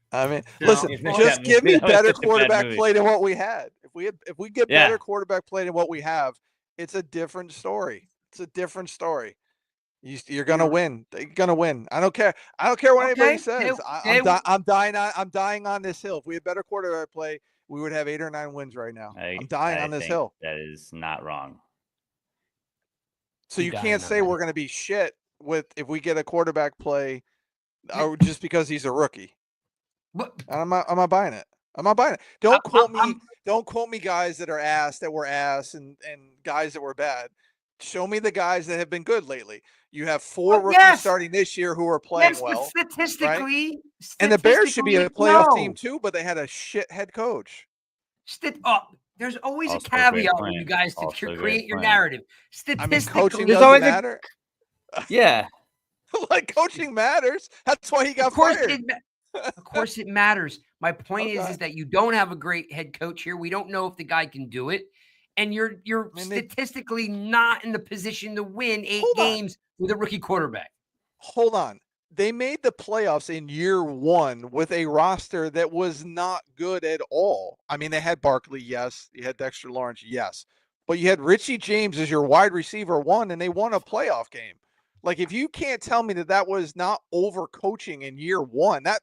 I mean, listen, just give me better quarterback play than what we had. If we get better quarterback play than what we have, it's a different story. It's a different story. You're gonna win. You're gonna win. I don't care. I don't care what anybody says. I'm dying on this hill. If we had better quarterback play, we would have 8 or 9 wins right now. I'm dying on this hill. That is not wrong. So you can't say we're gonna be shit if we get a quarterback play, or just because he's a rookie. I'm not buying it. I'm not buying it. Don't quote me guys that are ass, that were ass, and guys that were bad. Show me the guys that have been good lately. You have 4 rookies starting this year who are playing well. Statistically, and the Bears should be a playoff team too, but they had a shit head coach. There's always a caveat for you guys to create your narrative. Statistically, coaching doesn't matter. Yeah. Like coaching matters. That's why he got fired. Of course it matters. My point is that you don't have a great head coach here. We don't know if the guy can do it. And you're statistically not in the position to win 8 games with a rookie quarterback. Hold on. They made the playoffs in year 1 with a roster that was not good at all. I mean, they had Barkley, yes. You had Dexter Lawrence, yes. But you had Richie James as your wide receiver 1, and they won a playoff game. Like, if you can't tell me that was not over coaching in year 1, that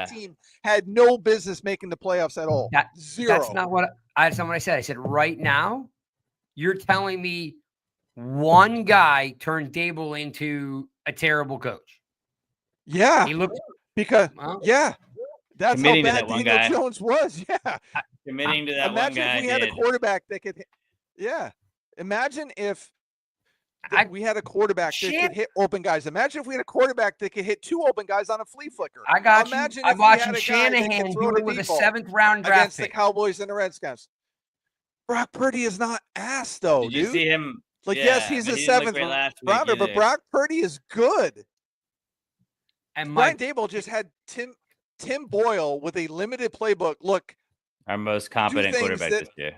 team had no business making the playoffs at all. Zero. That's not what I said. I said, right now, you're telling me one guy turned Dable into a terrible coach. Yeah. He looked that's how bad Daniel Jones was. Yeah. Committing to that one guy. Imagine if we had a quarterback that could imagine if we had a quarterback that could hit open guys. Imagine if we had a quarterback that could hit 2 open guys on a flea flicker. I got you. I'm watching Shanahan do it with a 7th round draft against the Cowboys and the Redskins. Brock Purdy is not ass though. Did you see him? Yes, he's a 7th rounder, but Brock Purdy is good. And Brian Dable just had Tim Boyle with a limited playbook. Look, our most competent quarterback this year.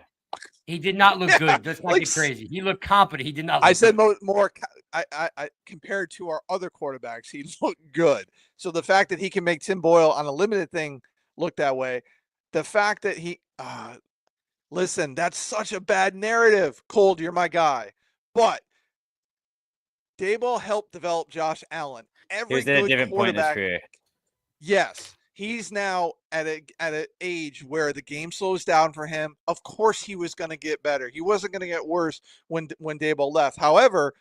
He did not look good. Let's not get crazy. He looked competent. He did not. I said more. I compared to our other quarterbacks, he looked good. So the fact that he can make Tim Boyle on a limited thing look that way, the fact that he, listen, that's such a bad narrative. Cold, you're my guy, but Dable helped develop Josh Allen. Every good different point in his career. Yes. He's now at an age where the game slows down for him. Of course, he was going to get better. He wasn't going to get worse when Dable left. However,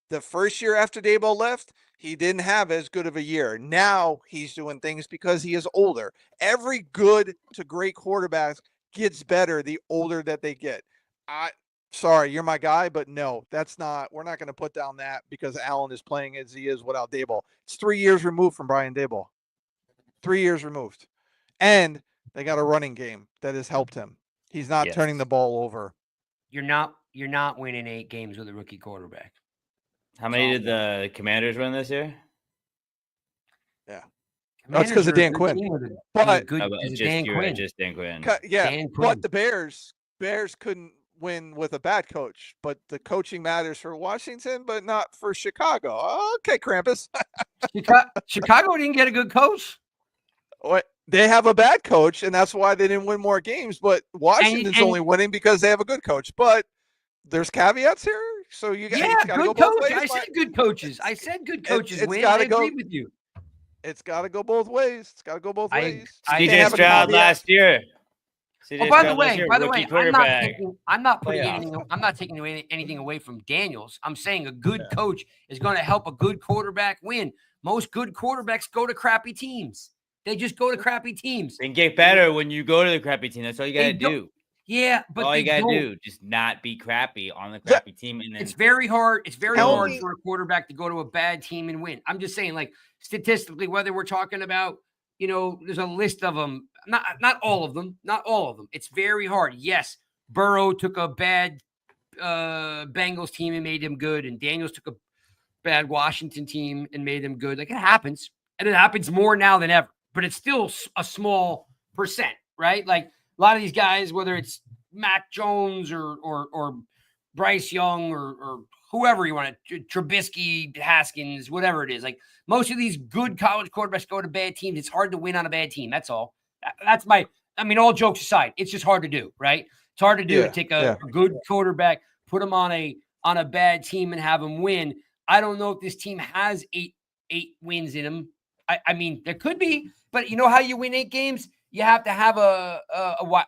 the first year after Dable left, he didn't have as good of a year. Now he's doing things because he is older. Every good to great quarterback gets better the older that they get. Sorry, you're my guy, but no, we're not going to put down that because Allen is playing as he is without Dable. It's 3 years removed from Brian Dable. 3 years removed. And they got a running game that has helped him. He's not Yes. turning the ball over. You're not winning 8 games with a rookie quarterback. How many did the Commanders win this year? Yeah. That's because of Dan Quinn. But just Dan Quinn. Just Dan Quinn. Yeah, Dan Quinn. but the Bears couldn't win with a bad coach. But the coaching matters for Washington, but not for Chicago. Okay, Krampus. Chicago didn't get a good coach. They have a bad coach, and that's why they didn't win more games. But Washington's only winning because they have a good coach. But there's caveats here, so you got to go both ways. I said good coaches. I said good coaches win. I agree with you. It's got to go both ways. It's got to go both ways. CJ Stroud last year. By the way, I'm not taking anything away from Daniels. I'm saying a good coach is going to help a good quarterback win. Most good quarterbacks go to crappy teams. They just go to crappy teams. And get better when you go to the crappy team. That's all you got to do. Yeah, but all you got to do, just not be crappy on the crappy team. And then it's very hard. It's very hard for a quarterback to go to a bad team and win. I'm just saying, like, statistically, whether we're talking about, there's a list of them. Not all of them. Not all of them. It's very hard. Yes, Burrow took a bad Bengals team and made them good, and Daniels took a bad Washington team and made them good. Like, it happens, and it happens more now than ever. But it's still a small percent, right? Like, a lot of these guys, whether it's Mac Jones or Bryce Young or whoever you want to, Trubisky, Haskins, whatever it is, like, most of these good college quarterbacks go to bad teams. It's hard to win on a bad team. That's all. All jokes aside, it's just hard to do, right? It's hard to do to take a good quarterback, put him on a bad team and have him win. I don't know if this team has eight wins in them. I mean, there could be, but you know how you win 8 games? You have to have a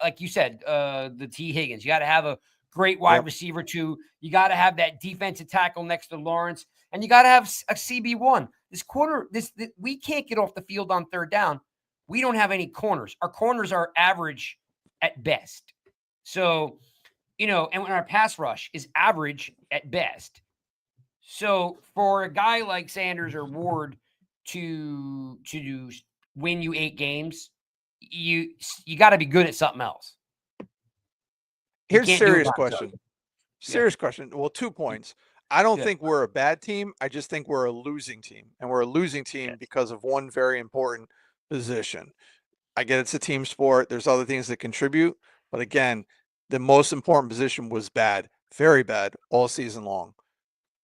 like you said, the T. Higgins. You got to have a great wide receiver too. You got to have that defensive tackle next to Lawrence, and you got to have a CB1. We can't get off the field on third down. We don't have any corners. Our corners are average at best. So, and when our pass rush is average at best. So for a guy like Sanders or Ward to win you 8 games, you got to be good at something else. Here's a serious question. Serious question. Well, 2 points. I don't think we're a bad team. I just think we're a losing team. And we're a losing team because of one very important position. I get it's a team sport. There's other things that contribute. But again, the most important position was bad, very bad, all season long.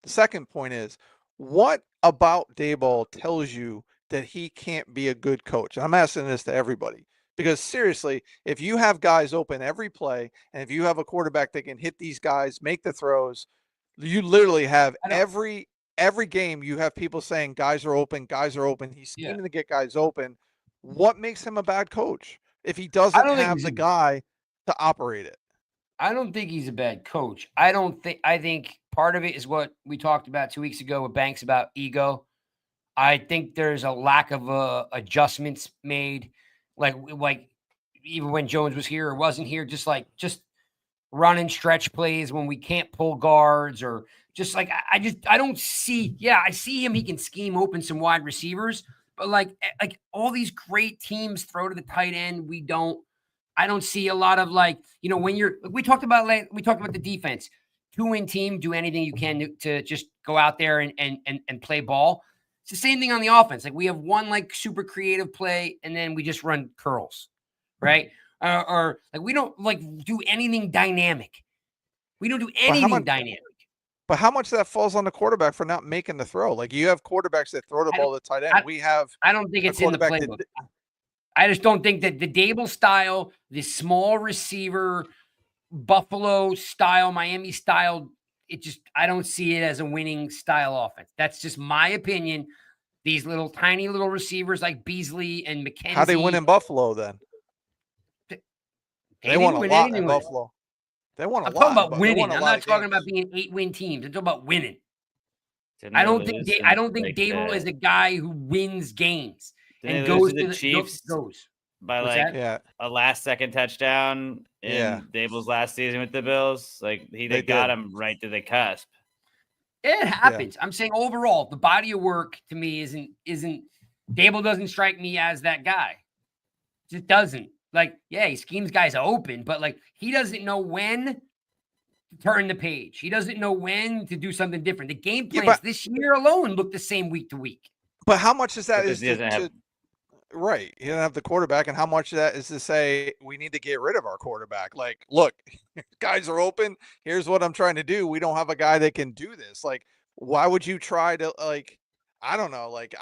The second point is, what about Daboll tells you that he can't be a good coach? And I'm asking this to everybody. Because seriously, if you have guys open every play, and if you have a quarterback that can hit these guys, make the throws, you literally have every game you have people saying guys are open. He's scheming to get guys open. What makes him a bad coach if he doesn't have the guy to operate it? I don't think he's a bad coach. I think part of it is what we talked about 2 weeks ago with Banks about ego. I think there's a lack of adjustments made. Like even when Jones was here or wasn't here, just run and stretch plays when we can't pull guards, or just like, I don't see, I see him. He can scheme open some wide receivers, but like all these great teams throw to the tight end. I don't see a lot of when we talked about the defense, 2-win team, do anything you can to just go out there and play ball. It's the same thing on the offense. Like, we have one super creative play, and then we just run curls, right? Or we don't do anything dynamic. We don't do anything dynamic. But how much of that falls on the quarterback for not making the throw? Like, you have quarterbacks that throw the ball to the tight end. I don't think it's in the playbook. I just don't think that the Daboll style, the small receiver, Buffalo style, Miami style, I don't see it as a winning style offense. That's just my opinion. These tiny little receivers like Beasley and McKenzie. How they win in Buffalo then? They won a lot in Buffalo. They won a lot. I'm talking about winning. I'm not talking about being 8-win teams. I'm talking about winning. I don't think Daboll is a guy who wins games and goes to the Chiefs. By a last-second touchdown in Daboll's last season with the Bills. They got him right to the cusp. It happens. I'm saying overall, the body of work to me isn't Daboll doesn't strike me as that guy. It just doesn't. Like, yeah, he schemes guys open, but like he doesn't know when to turn the page. He doesn't know when to do something different. The game plans this year alone look the same week to week. But how much is that Because he doesn't have right? You don't have the quarterback, and how much of that is to say we need to get rid of our quarterback? Like, look, guys are open. Here's what I'm trying to do. We don't have a guy that can do this. Like, why would you try to like? I don't know. Like,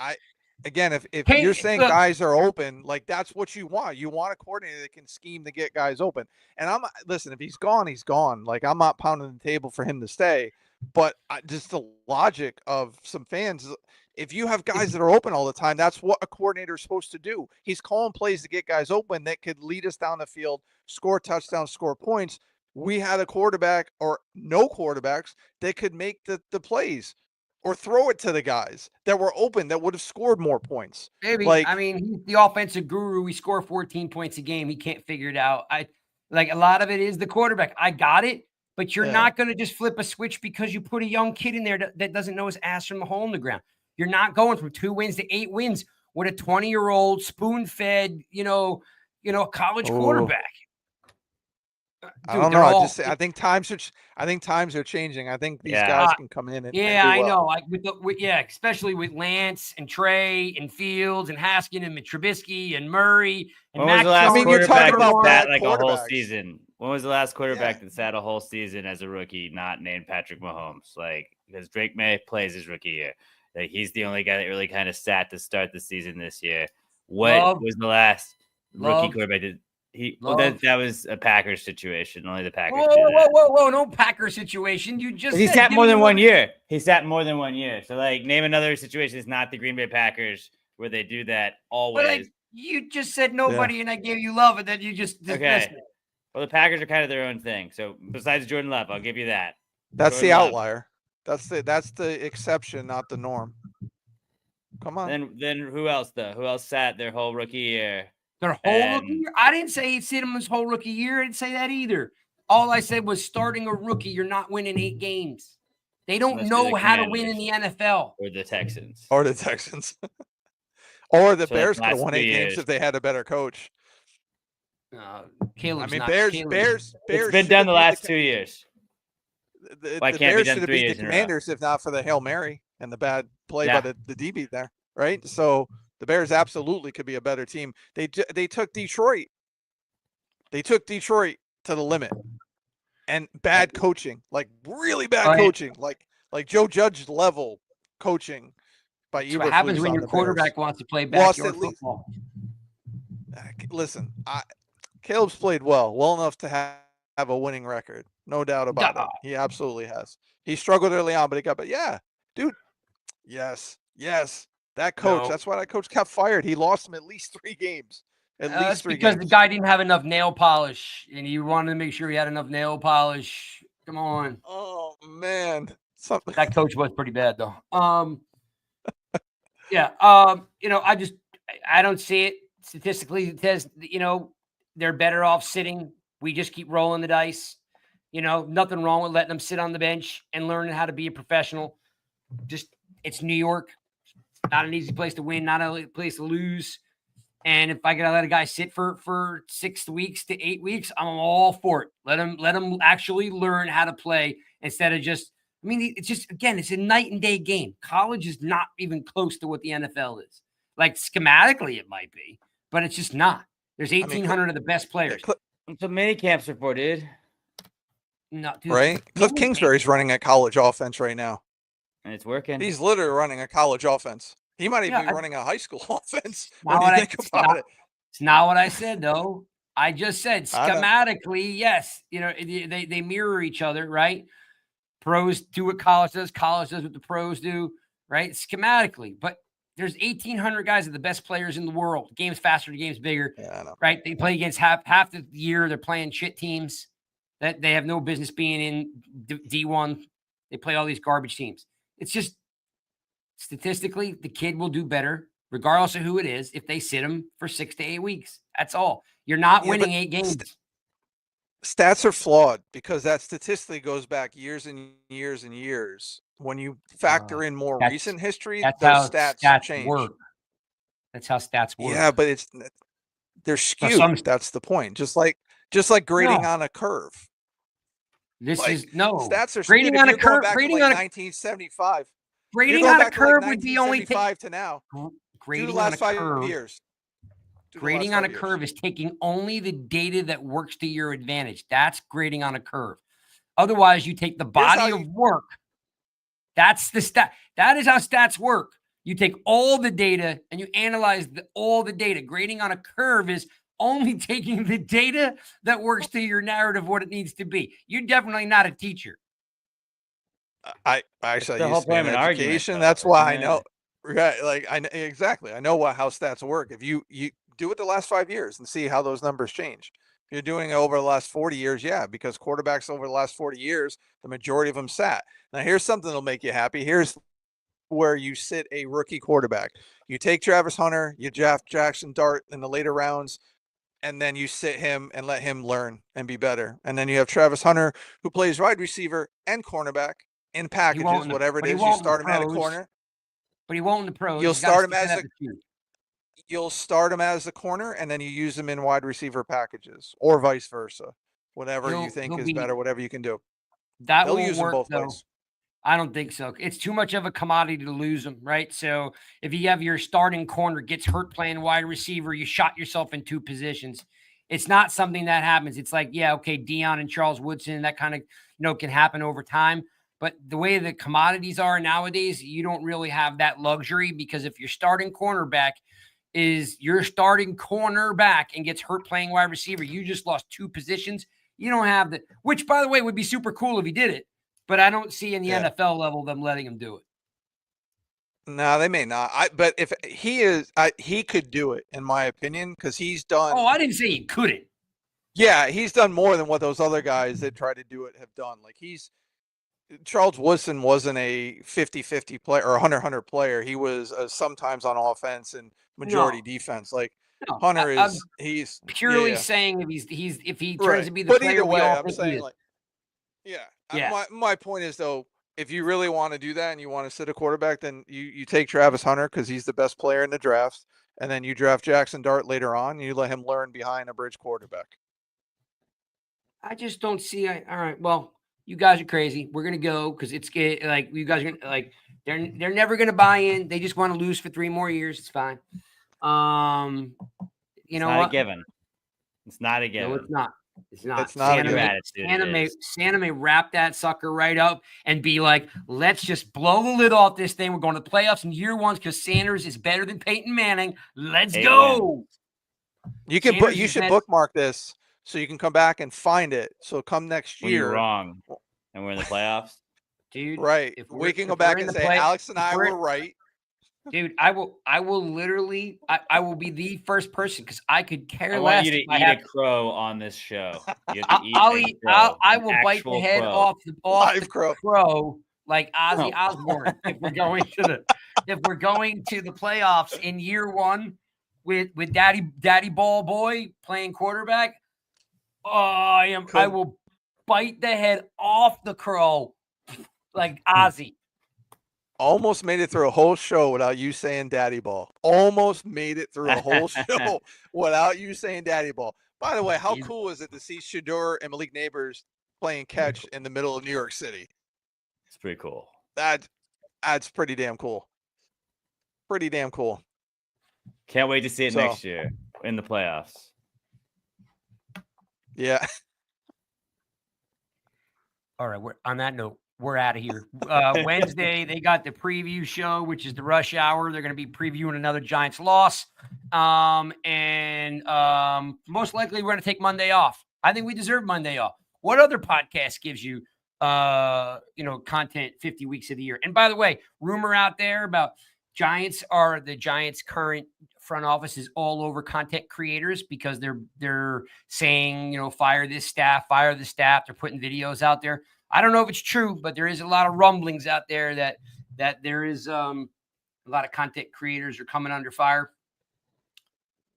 again, if you're saying guys are open, like that's what you want. You want a coordinator that can scheme to get guys open. And listen. If he's gone, he's gone. Like, I'm not pounding the table for him to stay. But just the logic of some fans. If you have guys that are open all the time, that's what a coordinator is supposed to do. He's calling plays to get guys open that could lead us down the field, score touchdowns, score points. We had a quarterback or no quarterbacks that could make the plays or throw it to the guys that were open that would have scored more points. Maybe. Like, I mean, he's the offensive guru. We score 14 points a game. He can't figure it out. Like a lot of it is the quarterback. I got it, but you're not going to just flip a switch because you put a young kid in there that doesn't know his ass from the hole in the ground. You're not going from 2 wins to 8 wins with a 20-year-old spoon-fed, college quarterback. Dude, I don't know. I think times are changing. I think these guys can come in and I know. Like especially with Lance and Trey and Fields and Haskin and Trubisky and Murray. And when was the last quarterback about that like a whole season? When was the last quarterback that sat a whole season as a rookie, not named Patrick Mahomes? Like, because Drake May plays his rookie year. Like, he's the only guy that really kind of sat to start the season this year. What was the last rookie quarterback? That was a Packers situation. Only the Packers. Whoa! No Packers situation. You just he sat more than 1 year. He sat more than 1 year. So, like, name another situation. It's not the Green Bay Packers where they do that always. But you just said nobody, and I gave you love, and then you just dismissed it. Well, the Packers are kind of their own thing. So, besides Jordan Love, I'll give you that. That's Jordan the outlier. That's the exception, not the norm. Come on. Then who else though? Who else sat their whole rookie year? Their whole rookie year? I didn't say he'd sit him his whole rookie year. I didn't say that either. All I said was starting a rookie, you're not winning 8 games. They don't know how to win in the NFL. Or the Texans. Or the Bears could have won 8 games if they had a better coach. Bears. It's been done the last 2 years. Why can't Bears should have beat the Commanders if not for the Hail Mary and the bad play by the DB there, right? So the Bears absolutely could be a better team. They took Detroit. They took Detroit to the limit, and bad coaching, like really bad coaching, like Joe Judge level coaching by Eberflus. What happens when your quarterback wants to play backyard football? Listen, Caleb's played well enough to have a winning record. No doubt about it. He absolutely has. He struggled early on, but he got, dude. Yes. That coach, that's why that coach got fired. He lost him at least 3 games. At least 3 games. Because the guy didn't have enough nail polish, and he wanted to make sure he had enough nail polish. Come on. Oh, man. That coach was pretty bad, though. I don't see it. Statistically, it says, they're better off sitting. We just keep rolling the dice. Nothing wrong with letting them sit on the bench and learning how to be a professional. Just, it's New York. Not an easy place to win, not a place to lose. And if I gotta let a guy sit for 6 weeks to 8 weeks, I'm all for it. Let him actually learn how to play instead of just. I mean, it's just, again, it's a night and day game. College is not even close to what the NFL is. Like, schematically, it might be, but it's just not. There's 1,800 of the best players. It's a mini camps for, dude. No, dude, right? Cliff Kingsbury's running a college offense right now. And it's working. He's literally running a college offense. He might even be running a high school offense when you think about it. It's not what I said, though. I just said schematically, yes. They mirror each other, right? Pros do what college does what the pros do, right? Schematically. But there's 1,800 guys that are the best players in the world. The game's faster, the game's bigger, right? They play against half the year. They're playing shit teams that they have no business being in D1. They play all these garbage teams. It's just statistically, the kid will do better, regardless of who it is, if they sit him for 6 to 8 weeks. That's all. You're not winning 8 games. Stats are flawed because that statistically goes back years and years and years. When you factor in more recent history, those stats change. Work. That's how stats work. Yeah, but They're Now, skewed. That's the point. Just like grading on a curve. This Like, is no stats are grading skewed. If on a you're going curve. back to Grading like on a 1975, you're grading going on a back to like curve would be only 1975 to now. Do the grading on a last 5 curve. years. Grading on a curve is taking only the data that works to your advantage. That's grading on a curve. Otherwise, you take the body of work. That's the stat. That is how stats work. You take all the data and you analyze all the data. Grading on a curve is only taking the data that works to your narrative, what it needs to be. You're definitely not a teacher. I actually the used whole to be in point of an education. argument, That's though, why I isn't know. it? Right, like I know exactly. I know how stats work. If you do it the last 5 years and see how those numbers change. If you're doing it over the last 40 years, yeah, because quarterbacks over the last 40 years, the majority of them sat. Now here's something that'll make you happy. Here's where you sit a rookie quarterback. You take Travis Hunter, you draft Jackson Dart in the later rounds, and then you sit him and let him learn and be better. And then you have Travis Hunter, who plays wide receiver and cornerback in packages, whatever it is. You start him at a corner. But he won't in the pros. You'll start him as a corner, and then you use him in wide receiver packages, or vice versa. Whatever you think is better, whatever you can do. That They'll will use work, them both though. ways. I don't think so. It's too much of a commodity to lose them, right? So if you have your starting corner gets hurt playing wide receiver, you shot yourself in two positions. It's not something that happens. It's like, yeah, okay, Dion and Charles Woodson, that kind of, can happen over time. But the way the commodities are nowadays, you don't really have that luxury, because if your starting cornerback is your starting cornerback and gets hurt playing wide receiver, you just lost two positions. You don't have the, which by the way would be super cool if he did it. But I don't see in the NFL level them letting him do it. No, they may not. But if he is, he could do it, in my opinion, because he's done. Oh, I didn't say he couldn't. Yeah, he's done more than what those other guys that try to do it have done. Like Charles Woodson wasn't a 50-50 player or 100-100 player. He was sometimes on offense and majority defense. Like Hunter is, he's purely saying if he turns right. to be the but player either we way, all I'm think saying he is. like, my point is though, if you really want to do that and you want to sit a quarterback, then you take Travis Hunter because he's the best player in the drafts, and then you draft Jackson Dart later on, and you let him learn behind a bridge quarterback. I just don't see. All right, well, you guys are crazy. We're gonna go because it's like you guys are gonna, like they're never gonna buy in. They just want to lose for 3 more years. It's fine. You know what? A given. It's not a given. No, it's not. It's not. It's not Santa may wrap that sucker right up and be like, let's just blow the lid off this thing. We're going to the playoffs in year 1 because Sanders is better than Peyton Manning. Let's go. You can you should bookmark this so you can come back and find it. So come next year. When you're wrong and we're in the playoffs. Dude. Right. We can go back and say Alex and I were right. Dude, I will literally, I will be the first person because I could care less. I want you to eat a crow on this show. You have to I will bite the head off the crow like Ozzy Osbourne if we're going to the playoffs in year 1 with Daddy Ball Boy playing quarterback. I will bite the head off the crow like Ozzy. Almost made it through a whole show without you saying Daddy Ball. Almost made it through a whole show without you saying Daddy Ball. By the way, how cool is it to see Shedeur and Malik Neighbors playing catch in the middle of New York City? It's pretty cool. That's pretty damn cool. Pretty damn cool. Can't wait to see it next year in the playoffs. Yeah. All right. On that note, we're out of here. Wednesday, they got the preview show, which is the rush hour. They're going to be previewing another Giants loss. And most likely we're going to take Monday off. I think we deserve Monday off. What other podcast gives you, content 50 weeks of the year? And by the way, rumor out there about the Giants' current front office is all over content creators because they're saying, fire this staff, fire the staff. They're putting videos out there. I don't know if it's true, but there is a lot of rumblings out there that there is a lot of content creators are coming under fire.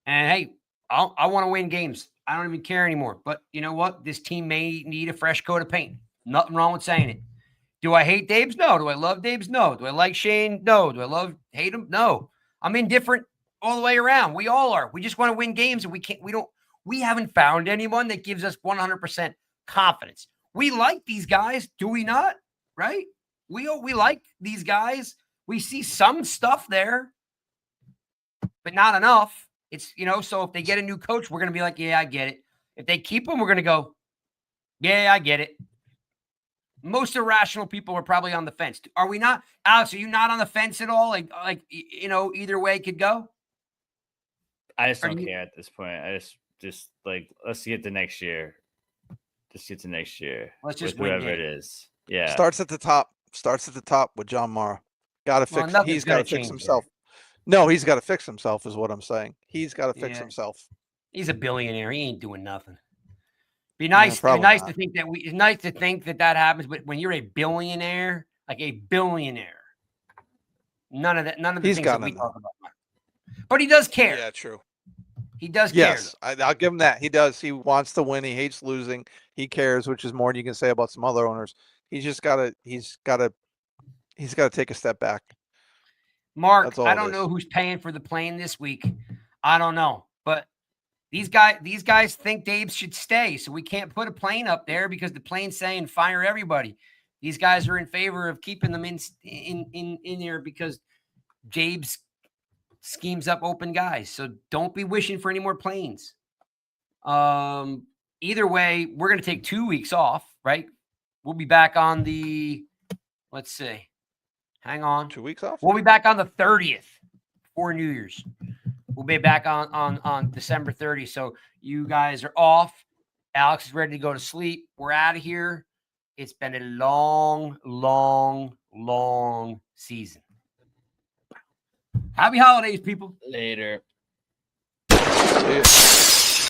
And hey, I want to win games. I don't even care anymore. But you know what? This team may need a fresh coat of paint. Nothing wrong with saying it. Do I hate Dabes? No. Do I love Dabes? No. Do I like Shane? No. Do I hate him? No. I'm indifferent. all the way around. We all are. We just want to win games, and we haven't found anyone that gives us 100% confidence. We like these guys, do we not? Right? We like these guys. We see some stuff there, but not enough. It's, so if they get a new coach, we're going to be like, yeah, I get it. If they keep him, we're going to go, yeah, I get it. Most irrational people are probably on the fence. Are we not? Alex, are you not on the fence at all? Like either way could go? I just don't care at this point. I just like, let's get to next year. Just get to next year. Let's just with whoever it is. Yeah. Starts at the top with John Mara. He's got to fix himself. There. No, he's got to fix himself is what I'm saying. He's got to fix himself. He's a billionaire. He ain't doing nothing. Be nice to think that it's nice to think that happens, but when you're a billionaire, like a billionaire, none of the things that we talk about. But he does care. Yeah, true. He does care. Yes, I'll give him that. He does. He wants to win. He hates losing. He cares, which is more than you can say about some other owners. He's got to take a step back. Mark, I don't know who's paying for the plane this week. I don't know, but these guys think Dave should stay, so we can't put a plane up there because the plane's saying fire everybody. These guys are in favor of keeping them in there because Jabe's schemes up open guys. So don't be wishing for any more planes. Either way, we're going to take 2 weeks off, right? We'll be back on let's see. Hang on. 2 weeks off? We'll be back on the 30th for New Year's. We'll be back on December 30th. So you guys are off. Alex is ready to go to sleep. We're out of here. It's been a long, long, long season. Happy holidays, people. Later. See ya.